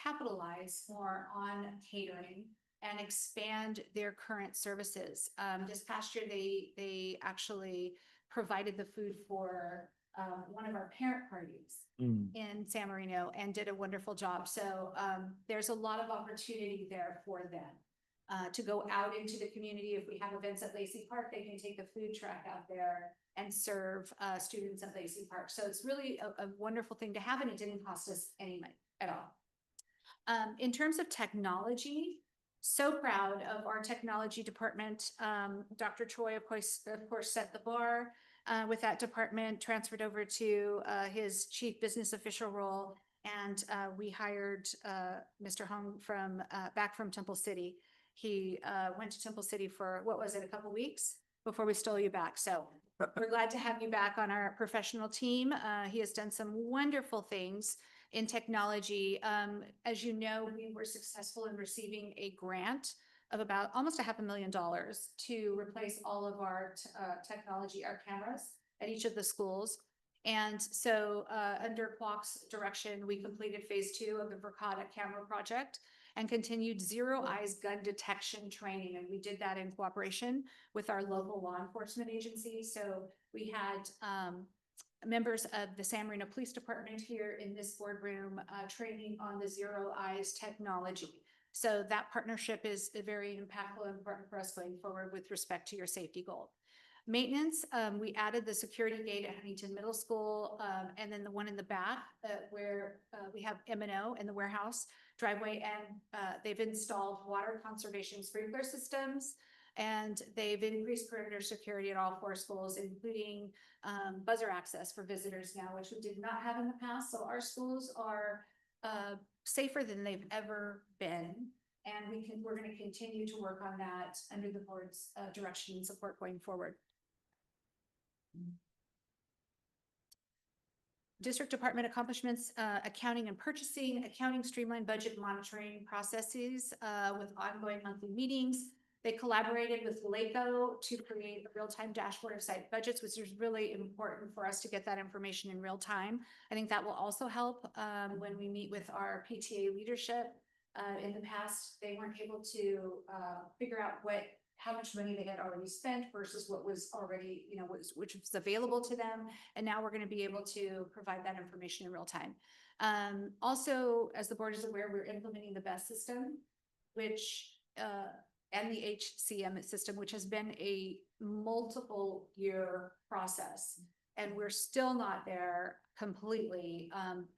capitalize more on catering and expand their current services. This past year, they actually provided the food for one of our parent parties in San Marino and did a wonderful job. So there's a lot of opportunity there for them. To go out into the community. If we have events at Lacey Park, they can take the food truck out there and serve students at Lacey Park. So it's really a wonderful thing to have, and it didn't cost us any money at all. In terms of technology, so proud of our technology department. Dr. Choi, of course, set the bar with that department, transferred over to his chief business official role, and we hired Mr. Hong back from Temple City. He went to Temple City for, what was it, a couple weeks before we stole you back. So we're glad to have you back on our professional team. He has done some wonderful things in technology. As you know, we were successful in receiving a grant of about almost $500,000 to replace all of our technology, our cameras at each of the schools. And so under Kwok's direction, we completed phase 2 of the Verkada camera project and continued Zero Eyes gun detection training. And we did that in cooperation with our local law enforcement agency. So we had members of the San Marino Police Department here in this boardroom training on the Zero Eyes technology. So that partnership is very impactful and important for us going forward with respect to your safety goal. Maintenance, we added the security gate at Huntington Middle School, and then the one in the back where we have M&O in the warehouse driveway, and they've installed water conservation sprinkler systems, and they've increased perimeter security at all 4 schools, including buzzer access for visitors now, which we did not have in the past. So our schools are safer than they've ever been. And we're going to continue to work on that under the board's direction and support going forward. District Department accomplishments, accounting and purchasing, accounting streamlined budget monitoring processes with ongoing monthly meetings, They collaborated with LACO to create a real-time dashboard of site budgets, which is really important for us to get that information in real time. I think that will also help when we meet with our PTA leadership. In the past, they weren't able to figure out how much money they had already spent versus what was already, which was available to them. And now we're going to be able to provide that information in real time. Also, as the board is aware, we're implementing the BEST system, which and the HCM system, which has been a multiple year process. And we're still not there completely.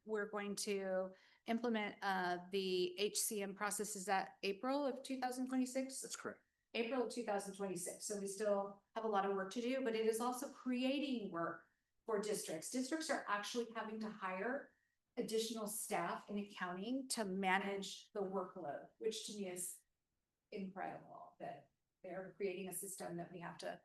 We're going to implement the HCM process. Is that April of 2026? That's correct. April of 2026. So we still have a lot of work to do, but it is also creating work for districts. Districts are actually having to hire additional staff in accounting to manage the workload, which to me is incredible that they're creating a system that we have to,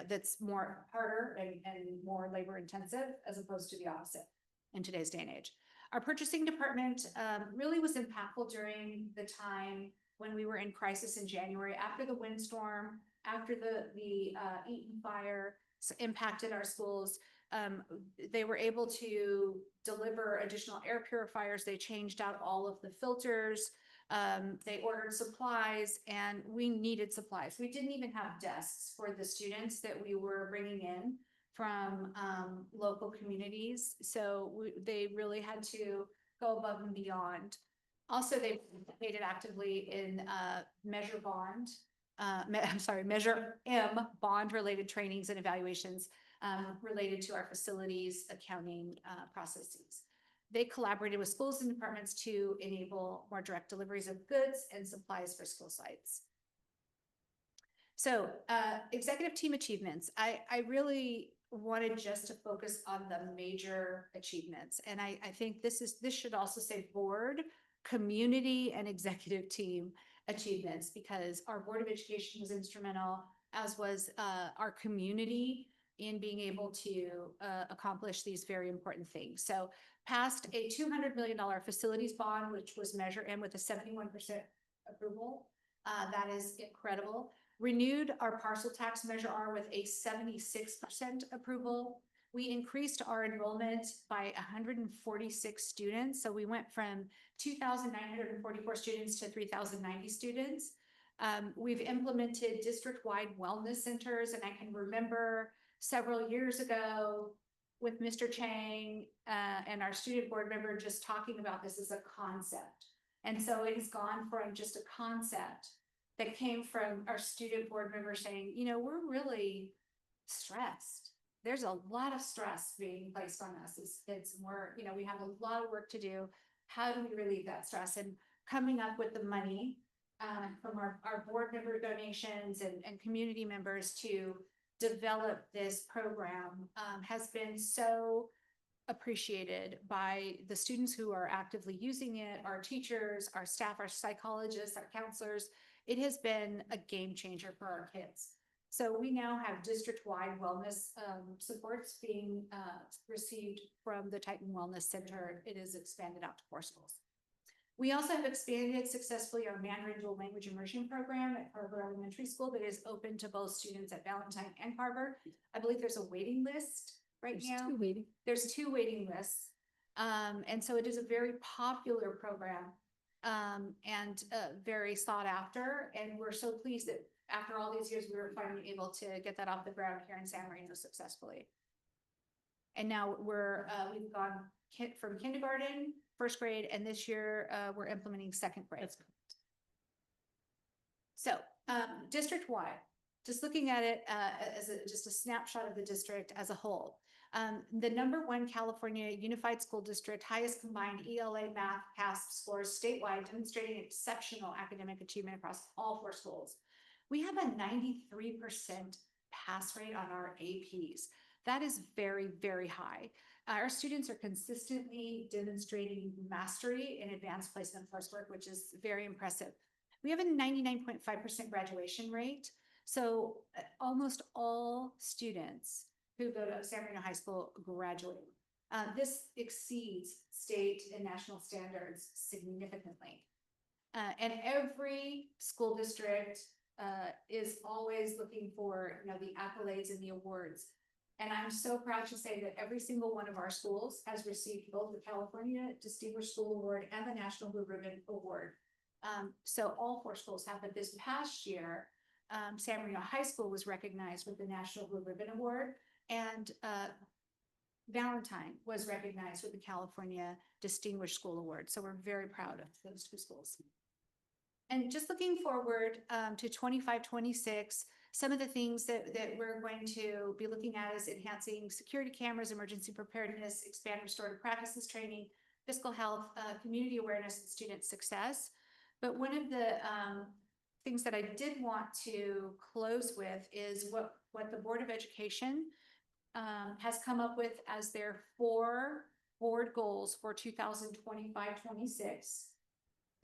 that's more harder and more labor intensive as opposed to the opposite in today's day and age. Our purchasing department really was impactful during the time when we were in crisis in January, after the windstorm, after the Eaton fire impacted our schools. They were able to deliver additional air purifiers. They changed out all of the filters. They ordered supplies, and we needed supplies. We didn't even have desks for the students that we were bringing in from local communities. So they really had to go above and beyond. Also, they participated actively in Measure M bond related trainings and evaluations related to our facilities accounting processes. They collaborated with schools and departments to enable more direct deliveries of goods and supplies for school sites. So executive team achievements. I really wanted just to focus on the major achievements. And I think this should also say board, community, and executive team achievements, because our Board of Education was instrumental, as was our community, in being able to accomplish these very important things. So passed a $200 million facilities bond, which was Measure M with a 71% approval. That is incredible. Renewed our parcel tax Measure R with a 76% approval. We increased our enrollment by 146 students. So we went from 2,944 students to 3,090 students. We've implemented district-wide wellness centers, and I can remember several years ago with Mr. Chang and our student board member just talking about this as a concept. And so it has gone from just a concept that came from our student board member saying, we're really stressed. There's a lot of stress being placed on us as kids. We have a lot of work to do. How do we relieve that stress? And coming up with the money from our board member donations and community members to develop this program has been so appreciated by the students who are actively using it, our teachers, our staff, our psychologists, our counselors. It has been a game changer for our kids. So we now have district-wide wellness supports being received from the Titan Wellness Center. It is expanded out to 4 schools. We also have expanded successfully our Mandarin Dual Language Immersion program at Carver Elementary School that is open to both students at Valentine and Carver. I believe there's a waiting list right now. There's 2 waiting lists. And so it is a very popular program and very sought after. And we're so pleased that after all these years, we were finally able to get that off the ground here in San Marino successfully. And now we've gone from kindergarten, 1st grade, and this year we're implementing 2nd grade. So district-wide, just looking at it as just a snapshot of the district as a whole. The #1 California Unified School District, highest combined ELA math pass scores statewide, demonstrating exceptional academic achievement across all 4 schools. We have a 93% pass rate on our APs. That is very, very high. Our students are consistently demonstrating mastery in advanced placement coursework, which is very impressive. We have a 99.5% graduation rate. So almost all students who go to San Marino High School graduate. This exceeds state and national standards significantly. And every school district is always looking for, the accolades and the awards. And I'm so proud to say that every single one of our schools has received both the California Distinguished School Award and the National Blue Ribbon Award. So all 4 schools have, but this past year, San Marino High School was recognized with the National Blue Ribbon Award, and Valentine was recognized with the California Distinguished School Award. So we're very proud of those 2 schools. And just looking forward to 25-26, some of the things that we're going to be looking at is enhancing security cameras, emergency preparedness, expand restorative practices training, fiscal health, community awareness, and student success. But one of the things that I did want to close with is what the Board of Education has come up with as their 4 board goals for 2025-26.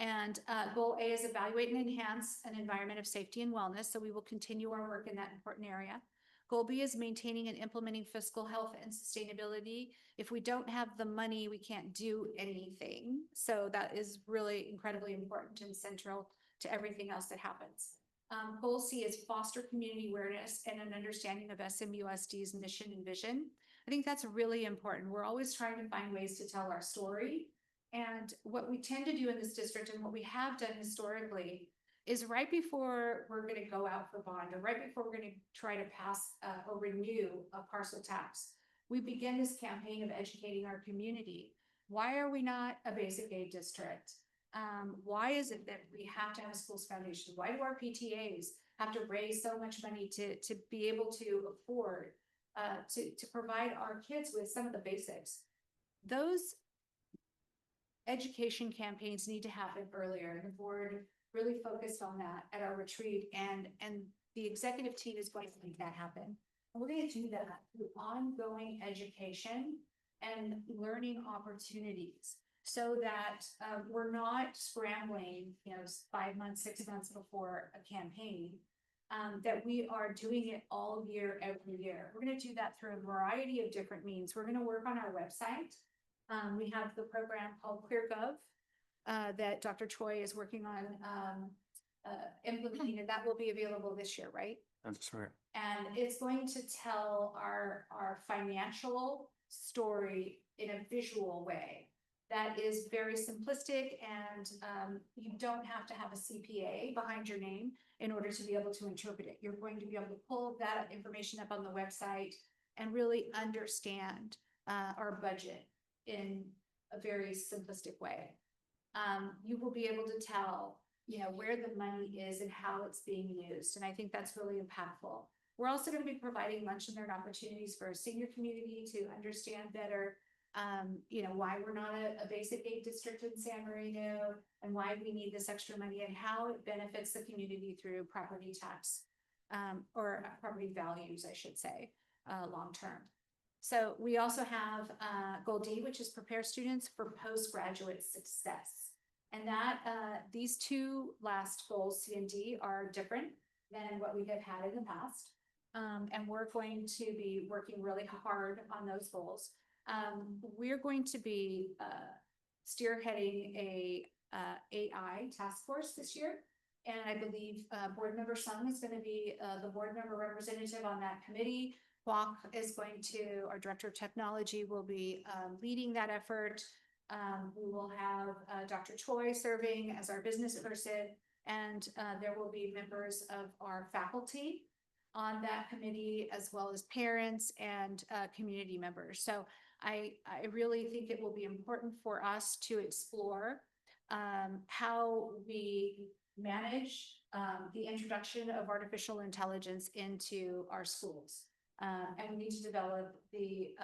And goal A is evaluate and enhance an environment of safety and wellness. So we will continue our work in that important area. Goal B is maintaining and implementing fiscal health and sustainability. If we don't have the money, we can't do anything. So that is really incredibly important and central to everything else that happens. Goal C is foster community awareness and an understanding of SMUSD's mission and vision. I think that's really important. We're always trying to find ways to tell our story. And what we tend to do in this district, and what we have done historically, is right before we're going to go out for bond, or right before we're going to try to pass or renew a parcel tax, we begin this campaign of educating our community. Why are we not a basic aid district? Why is it that we have to have a schools foundation? Why do our PTAs have to raise so much money to be able to afford to provide our kids with some of the basics? Those education campaigns need to happen earlier. The board really focused on that at our retreat, and the executive team is going to make that happen. And we're going to do that through ongoing education and learning opportunities, so that we're not scrambling, 5 months, 6 months before a campaign, that we are doing it all year, every year. We're going to do that through a variety of different means. We're going to work on our website. We have the program called ClearGov that Dr. Choi is working on implementing, and that will be available this year, right? That's right. And it's going to tell our financial story in a visual way that is very simplistic, and you don't have to have a CPA behind your name in order to be able to interpret it. You're going to be able to pull that information up on the website and really understand our budget in a very simplistic way. You will be able to tell, where the money is and how it's being used. And I think that's really impactful. We're also going to be providing lunch and learn opportunities for our senior community to understand better, why we're not a basic aid district in San Marino, and why we need this extra money, and how it benefits the community through property tax, or property values, I should say, long-term. So we also have Goal D, which is prepare students for postgraduate success. And that these 2 last goals, C and D, are different than what we have had in the past. And we're going to be working really hard on those goals. We're going to be spearheading a AI task force this year. And I believe Board Member Sung is going to be the board member representative on that committee. Kwok is going to, our Director of Technology, will be leading that effort. We will have Dr. Choi serving as our business person, and there will be members of our faculty on that committee, as well as parents and community members. So I really think it will be important for us to explore how we manage the introduction of artificial intelligence into our schools. And we need to develop the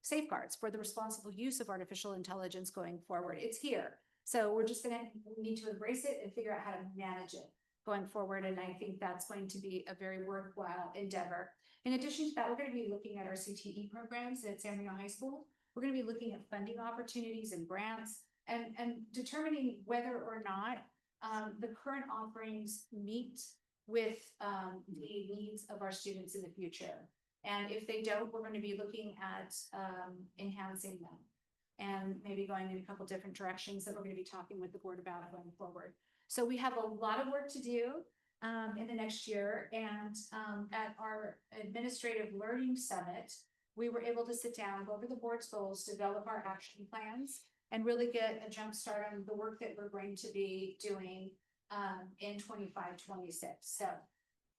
safeguards for the responsible use of artificial intelligence going forward. It's here. So we need to embrace it and figure out how to manage it going forward. And I think that's going to be a very worthwhile endeavor. In addition to that, we're going to be looking at our CTE programs at San Marino High School. We're going to be looking at funding opportunities and grants, and determining whether or not the current offerings meet with the needs of our students in the future. And if they don't, we're going to be looking at enhancing them, and maybe going in a couple different directions that we're going to be talking with the board about going forward. So we have a lot of work to do. in the next year. And at our administrative learning summit, we were able to sit down, go over the board's goals, develop our action plans, and really get a jump start on the work that we're going to be doing in 25-26. So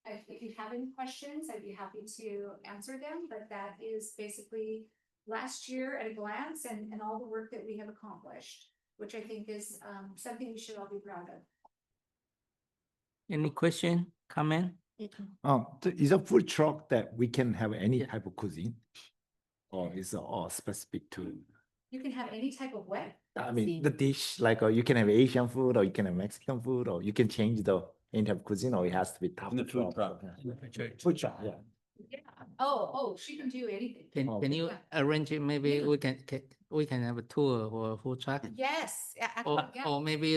if you have any questions, I'd be happy to answer them, but that is basically last year at a glance and all the work that we have accomplished, which I think is something we should all be proud of. Any question, comment? Is a food truck that we can have any Yeah. type of cuisine? Or is it all specific to, You can have any type of way. I mean, the dish, like you can have Asian food or you can have Mexican food, or you can change the any type of cuisine, or it has to be top. In the food truck. Food truck, yeah. Yeah. Oh, she can do anything. Can you arrange it? Maybe Yeah. we can have a tour for a food truck. Yes. Or, or maybe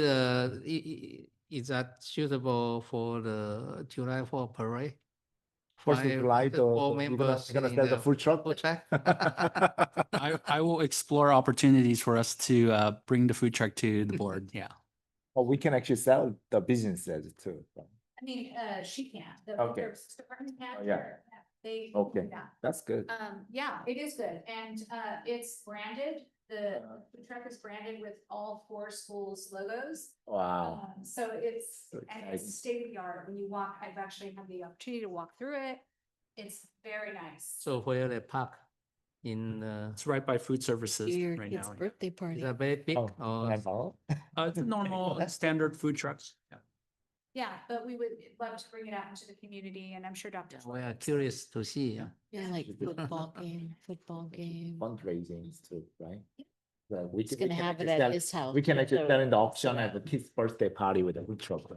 is that suitable for the July 4th parade? 4th of July, Four you're members gonna in start the food truck? Food truck? I will explore opportunities for us to bring the food truck to the board. Yeah. Or we can actually sell the businesses too. I mean, she can't. The Okay. services department can. Oh, yeah. They. can do Okay, that. that's good. Yeah, it is good. And it's branded. The food truck is branded with all 4 schools' logos. Wow. So it's, So and exciting. it's state of the art. When you walk, I've actually had the opportunity to walk through it. It's very nice. So where they park in It's right by food services Your right kid's now. birthday is party. that very big Oh, or? and all? It's normal standard food trucks. Yeah. Yeah, but we would love to bring it out into the community, and I'm sure Dr. We are curious to see. Yeah, like football game. Fundraising too, right? Yeah. So we He's can- we gonna can have it actually at sell- his house. We can actually So- sell in the auction at the kid's birthday party with a food truck.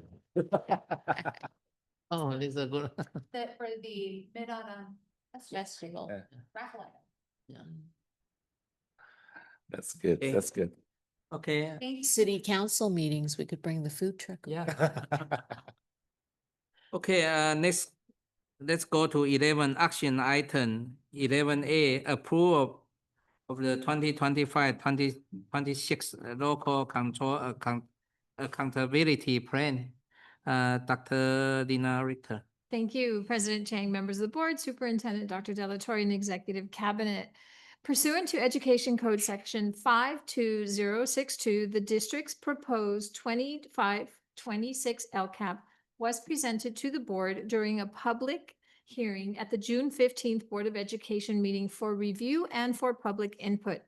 Oh, this is a good. That for the mid-autumn Festival. Yeah. raffle item. Yeah. That's good, Okay. that's good. Okay, Thank you. City council meetings, we could bring the food truck. yeah. Okay, next, let's go to 11 action item. 11A, approval of the 2025-2026 local control accountability plan. Dr. Dina Richter. Thank you, President Chang, members of the board, Superintendent Dr. Delatorre, and Executive Cabinet. Pursuant to Education Code Section 52062, the district's proposed 25-26 LCAP was presented to the board during a public hearing at the June 15th Board of Education meeting for review and for public input.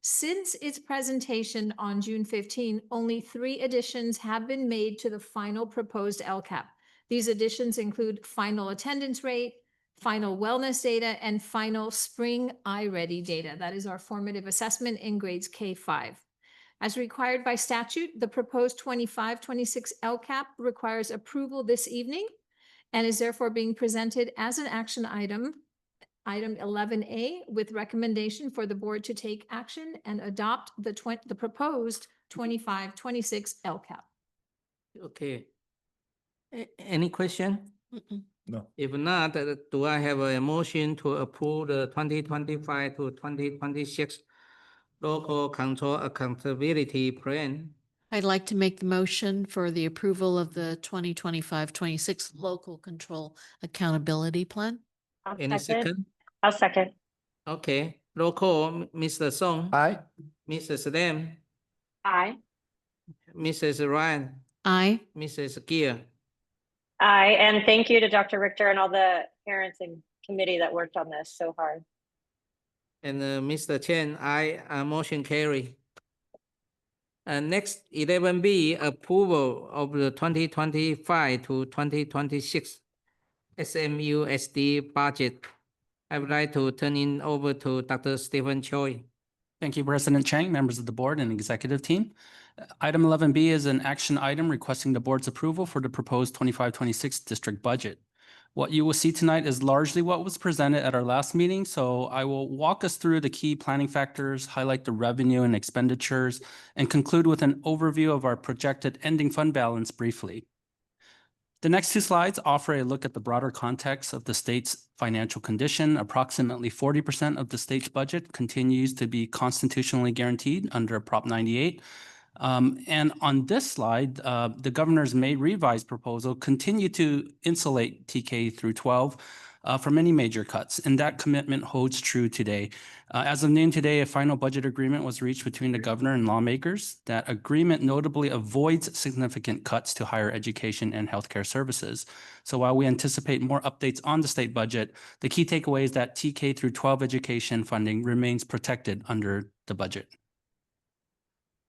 Since its presentation on June 15, only 3 additions have been made to the final proposed LCAP. These additions include final attendance rate, final wellness data, and final spring iReady data. That is our formative assessment in grades K-5. As required by statute, the proposed 25-26 LCAP requires approval this evening and is therefore being presented as an action item, item 11A, with recommendation for the board to take action and adopt the proposed 25-26 LCAP. Okay. Any question? No. If not, do I have a motion to approve the 2025 to 2026 local control accountability plan? I'd like to make the motion for the approval of the 2025-26 local control accountability plan. I'll Any second? I'll second. Okay, roll call, Mr. Song, Aye. Mrs. Lam, Aye. Mrs. Ryan, Aye. Mrs. Gill. Aye, and thank you to Dr. Richter and all the parents and committee that worked on this so hard. And Mr. Chen, motion carry. Next, 11B, approval of the 2025 to 2026 SMUSD budget. I would like to turn it over to Dr. Stephen Choi. Thank you, President Chang, members of the board and executive team. Item 11B is an action item requesting the board's approval for the proposed 25-26 district budget. What you will see tonight is largely what was presented at our last meeting, so I will walk us through the key planning factors, highlight the revenue and expenditures, and conclude with an overview of our projected ending fund balance briefly. The next 2 slides offer a look at the broader context of the state's financial condition. Approximately 40% of the state's budget continues to be constitutionally guaranteed under Prop 98. And on this slide, the governor's May revised proposal continued to insulate TK through 12 from any major cuts, and that commitment holds true today. As of noon today, a final budget agreement was reached between the governor and lawmakers. That agreement notably avoids significant cuts to higher education and healthcare services. So while we anticipate more updates on the state budget, the key takeaway is that TK through 12 education funding remains protected under the budget.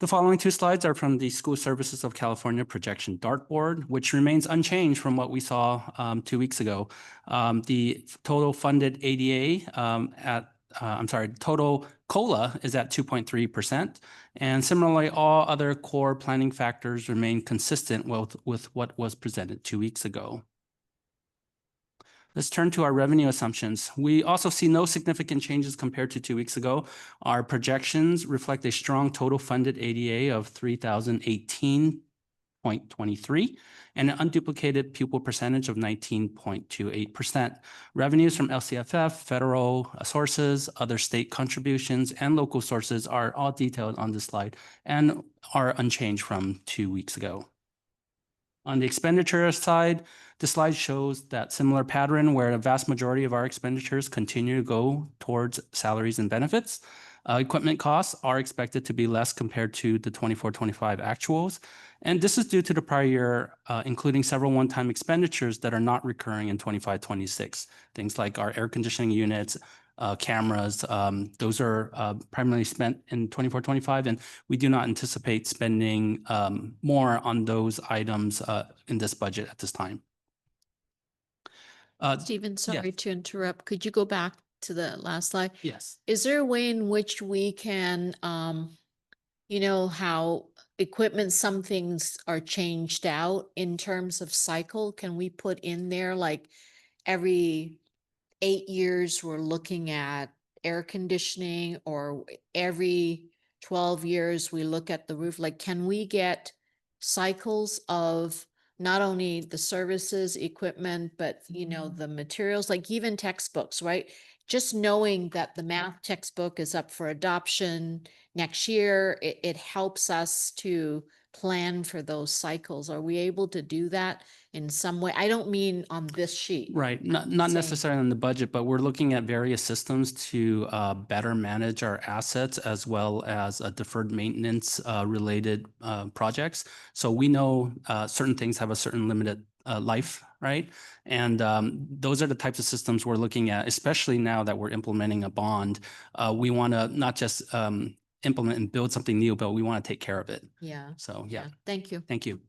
The following two slides are from the School Services of California projection dartboard, which remains unchanged from what we saw 2 weeks ago. The total funded ADA total COLA is at 2.3%. And similarly, all other core planning factors remain consistent with what was presented 2 weeks ago. Let's turn to our revenue assumptions. We also see no significant changes compared to 2 weeks ago. Our projections reflect a strong total funded ADA of 3,018.23 and an unduplicated pupil percentage of 19.28%. Revenues from LCFF, federal sources, other state contributions, and local sources are all detailed on this slide and are unchanged from 2 weeks ago. On the expenditure side, the slide shows that similar pattern where the vast majority of our expenditures continue to go towards salaries and benefits. Equipment costs are expected to be less compared to the 24-25 actuals. And this is due to the prior year, including several one-time expenditures that are not recurring in 25-26. Things like our air conditioning units, cameras, those are primarily spent in 24-25, and we do not anticipate spending more on those items in this budget at this time. Stephen, sorry to interrupt. Could you go back to the last slide? Yes. Is there a way in which we can, you know, how equipment, some things are changed out in terms of cycle? Can we put in there like every 8 years, we're looking at air conditioning, or every 12 years, we look at the roof? Like, can we get cycles of not only the services, equipment, but, you know, the materials, like even textbooks, right? Just knowing that the math textbook is up for adoption next year, it helps us to plan for those cycles. Are we able to do that in some way? I don't mean on this sheet. Right, not saying- necessarily in the budget, but we're looking at various systems to better manage our assets as well as deferred maintenance related projects. So we know certain things have a certain limited life, right? And those are the types of systems we're looking at, especially now that we're implementing a bond. We want to not just implement and build something new, but we want to take care of it. Yeah. So, yeah. Thank you. Thank you.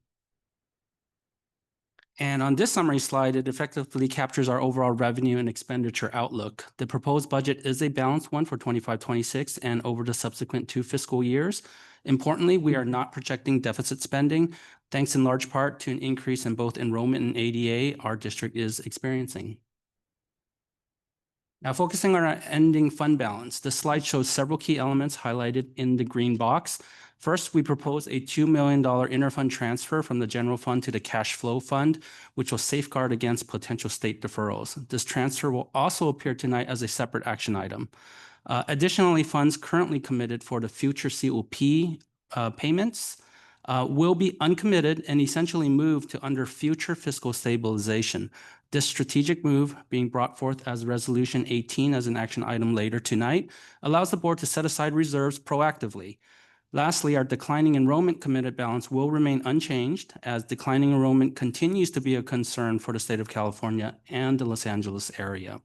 And on this summary slide, it effectively captures our overall revenue and expenditure outlook. The proposed budget is a balanced one for 25-26 and over the subsequent 2 fiscal years. Importantly, we are not projecting deficit spending, thanks in large part to an increase in both enrollment and ADA our district is experiencing. Now, focusing on our ending fund balance, this slide shows several key elements highlighted in the green box. First, we propose a $2 million interfund transfer from the general fund to the cash flow fund, which will safeguard against potential state deferrals. This transfer will also appear tonight as a separate action item. Additionally, funds currently committed for the future COP payments will be uncommitted and essentially moved to under future fiscal stabilization. This strategic move, being brought forth as Resolution 18 as an action item later tonight, allows the board to set aside reserves proactively. Lastly, our declining enrollment committed balance will remain unchanged as declining enrollment continues to be a concern for the state of California and the Los Angeles area.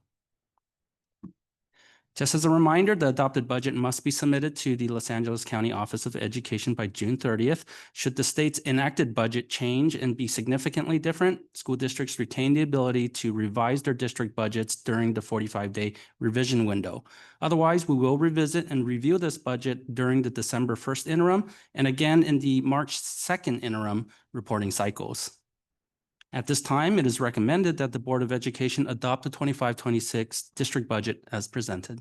Just as a reminder, the adopted budget must be submitted to the Los Angeles County Office of Education by June 30th. Should the state's enacted budget change and be significantly different, school districts retain the ability to revise their district budgets during the 45-day revision window. Otherwise, we will revisit and review this budget during the December 1st interim and again in the March 2nd interim reporting cycles. At this time, it is recommended that the Board of Education adopt the 25-26 district budget as presented.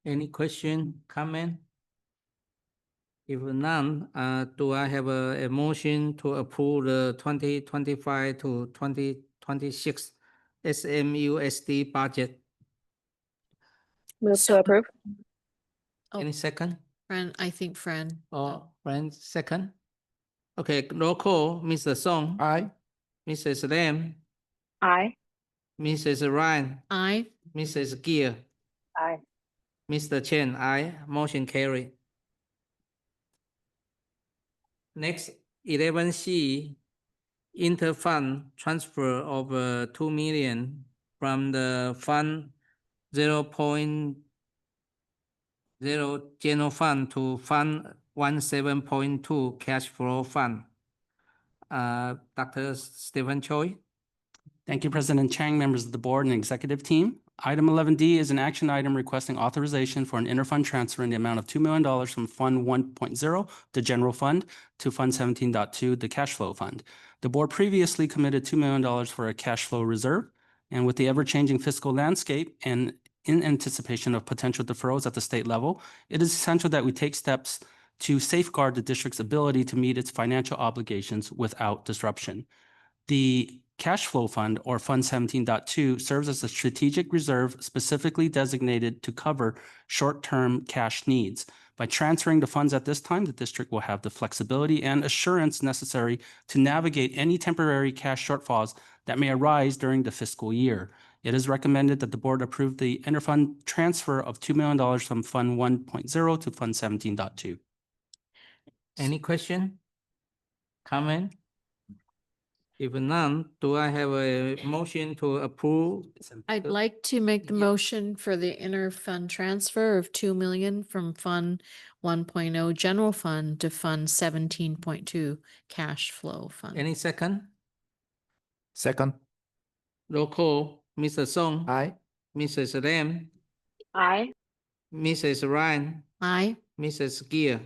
Any question, comment? If none, do I have a motion to approve the 2025 to 2026 SMUSD budget? Move to approve. Oh. Any second? I think Fran. Or Brian, second. Okay, roll call, Mr. Song, Aye. Mrs. Lam, Aye. Mrs. Ryan, Aye. Mrs. Gear, Aye. Mr. Chen, aye. Motion carry. Next, 11C, interfund transfer of 2 million from the fund 0.0 general fund to fund 17.2 cash flow fund. Dr. Stephen Choi. Thank you, President Chang, members of the board and executive team. Item 11D is an action item requesting authorization for an interfund transfer in the amount of $2 million from Fund 1.0, the general fund, to Fund 17.2, the cash flow fund. The board previously committed $2 million for a cash flow reserve, and with the ever-changing fiscal landscape and in anticipation of potential deferrals at the state level, it is essential that we take steps to safeguard the district's ability to meet its financial obligations without disruption. The Cash Flow Fund, or Fund 17.2, serves as a strategic reserve specifically designated to cover short-term cash needs. By transferring the funds at this time, the district will have the flexibility and assurance necessary to navigate any temporary cash shortfalls that may arise during the fiscal year. It is recommended that the board approve the interfund transfer of $2 million from Fund 1.0 to Fund 17.2. Any question? Comment? If none, do I have a motion to approve? I'd like to make the motion for the interfund transfer of 2 million from Fund 1.0 General Fund to Fund 17.2 Cash Flow Fund. Any second? Second. Roll call, Mr. Song, Aye. Mrs. Lam, Aye. Mrs. Ryan, Aye. Mrs. Gear.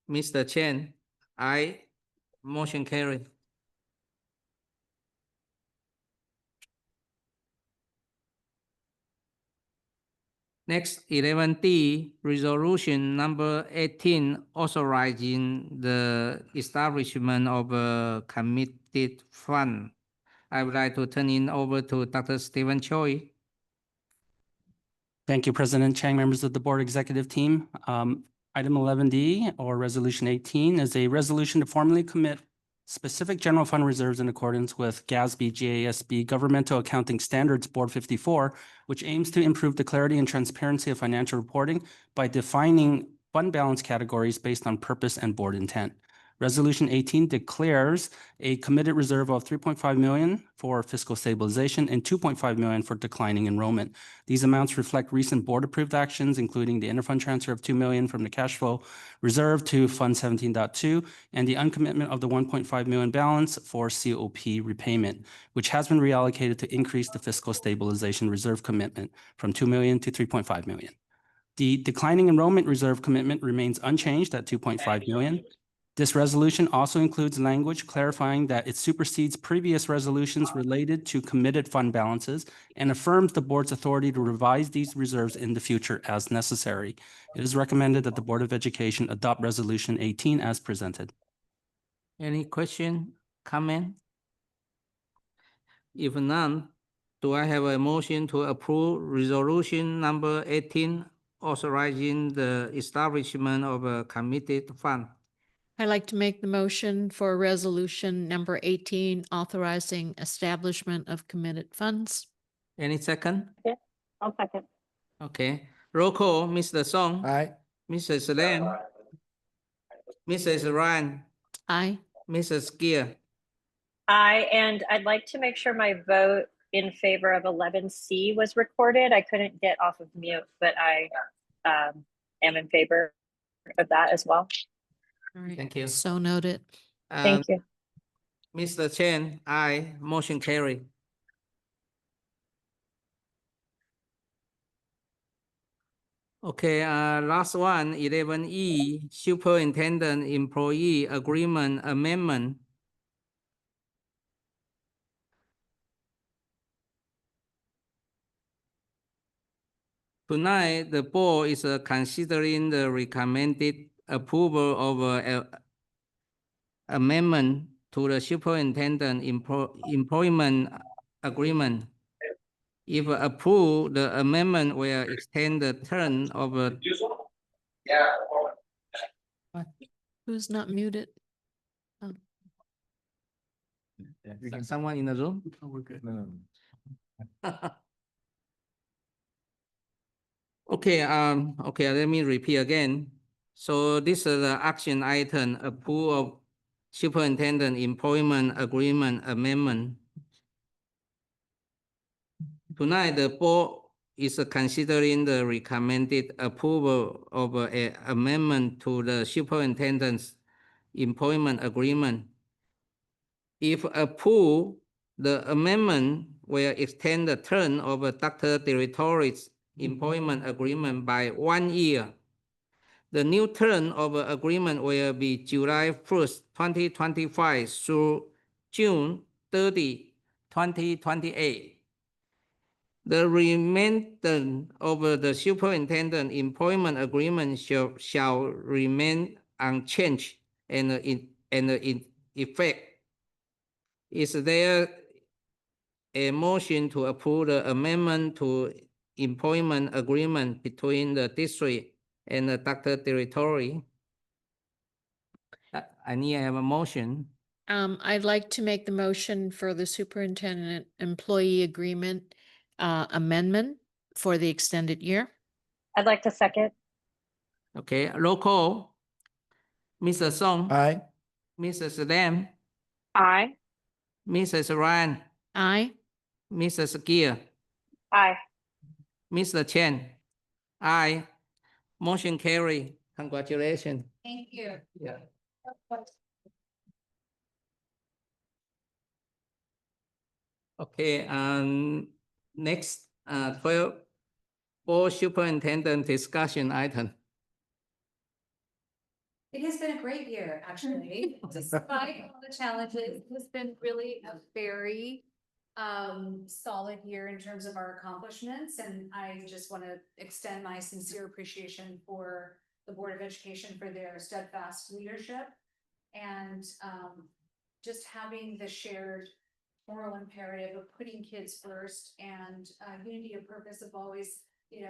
Mr. Chen, aye. Motion carried. Next, 11D, resolution number 18, authorizing the establishment of a committed fund. I would like to turn it over to Dr. Stephen Choi. Thank you, President Chang, members of the board executive team. Item 11D, or Resolution 18, is a resolution to formally commit specific general fund reserves in accordance with GASB GASB Governmental Accounting Standards Board 54, which aims to improve the clarity and transparency of financial reporting by defining fund balance categories based on purpose and board intent. Resolution 18 declares a committed reserve of $3.5 million for fiscal stabilization and $2.5 million for declining enrollment. These amounts reflect recent board-approved actions, including the interfund transfer of $2 million from the cash flow reserve to Fund 17.2 and the uncommitment of the $1.5 million balance for COP repayment, which has been reallocated to increase the fiscal stabilization reserve commitment from $2 million to $3.5 million. The declining enrollment reserve commitment remains unchanged at $2.5 million. This resolution also includes language clarifying that it supersedes previous resolutions related to committed fund balances and affirms the board's authority to revise these reserves in the future as necessary. It is recommended that the Board of Education adopt Resolution 18 as presented. Any question, comment? If none, do I have a motion to approve resolution number 18, authorizing the establishment of a committed fund? I'd like to make the motion for resolution number 18, authorizing establishment of committed funds. Any second? I'll second. Okay. Roll call, Mr. Song, Aye. Mrs. Lam, Mrs. Ryan, Aye. Mrs. Gear. Aye, and I'd like to make sure my vote in favor of 11C was recorded. I couldn't get off of mute, but I am in favor of that as well. All right. Thank you. So noted. Thank you. Mr. Chen, aye. Motion carried. Okay, last one, 11E, Superintendent Employee Agreement Amendment. Tonight, the board is considering the recommended approval of amendment to the Superintendent Employment Agreement. If approved, the amendment will extend the term of Who's not muted? someone in the room. Oh, we're good. Okay, okay, let me repeat again. So this is the action item, approval of superintendent employment agreement amendment. Tonight, the board is considering the recommended approval of an amendment to the superintendent's employment agreement. If approved, the amendment will extend the term of Dr. Territory's employment agreement by 1 year. The new term of agreement will be July 1st, 2025 through June 30, 2028. The remainder of the superintendent employment agreement shall remain unchanged and in effect. Is there a motion to approve the amendment to employment agreement between the district and the Dr. Territory? I need to have a motion. I'd like to make the motion for the superintendent employee agreement amendment for the extended year. I'd like to second. Okay, roll call. Mr. Song, Aye. Mrs. Lam, Aye. Mrs. Ryan, Aye. Mrs. Gear, Aye. Mr. Chen. Aye. Motion carry. Congratulations. Thank you. Yeah. Okay, next, 12, board superintendent discussion item. It has been a great year, actually, despite all the challenges. It has been really a very solid year in terms of our accomplishments. And I just want to extend my sincere appreciation for the Board of Education for their steadfast leadership and just having the shared moral imperative of putting kids first and unity of purpose of always,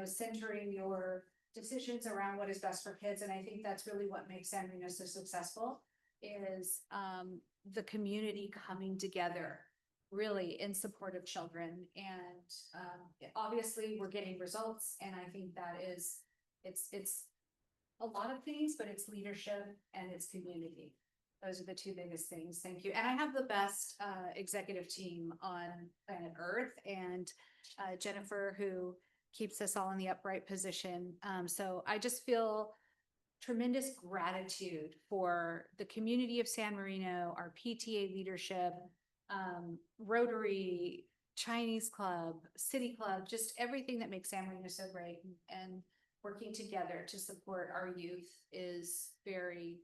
centering your decisions around what is best for kids. And I think that's really what makes San Marino so successful is the community coming together really in support of children. And obviously we're getting results. And I think that is, it's a lot of things, but it's leadership and it's community. Those are the two biggest things. Thank you. And I have the best executive team on planet Earth and Jennifer, who keeps us all in the upright position. So I just feel tremendous gratitude for the community of San Marino, our PTA leadership, Rotary, Chinese Club, City Club, just everything that makes San Marino so great. And working together to support our youth is very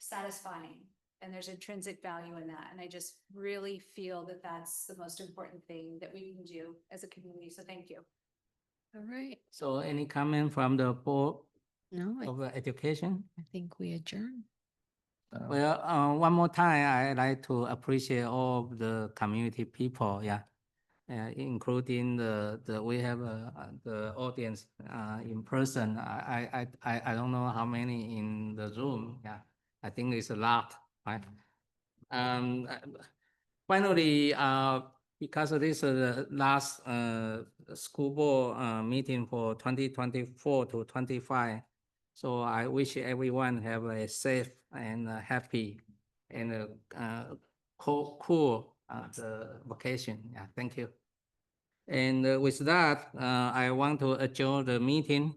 satisfying. And there's intrinsic value in that. And I just really feel that that's the most important thing that we can do as a community. So thank you. All right. So any comment from the board No, of education? I think we adjourn. Well, one more time, I'd like to appreciate all of the community people, including we have the audience in person. I don't know how many in the room. Yeah, I think it's a lot, right? Finally, because this is the last school board meeting for 2024 to 25. So I wish everyone have a safe and happy and cool vacation. Yeah, thank you. And with that, I want to adjourn the meeting.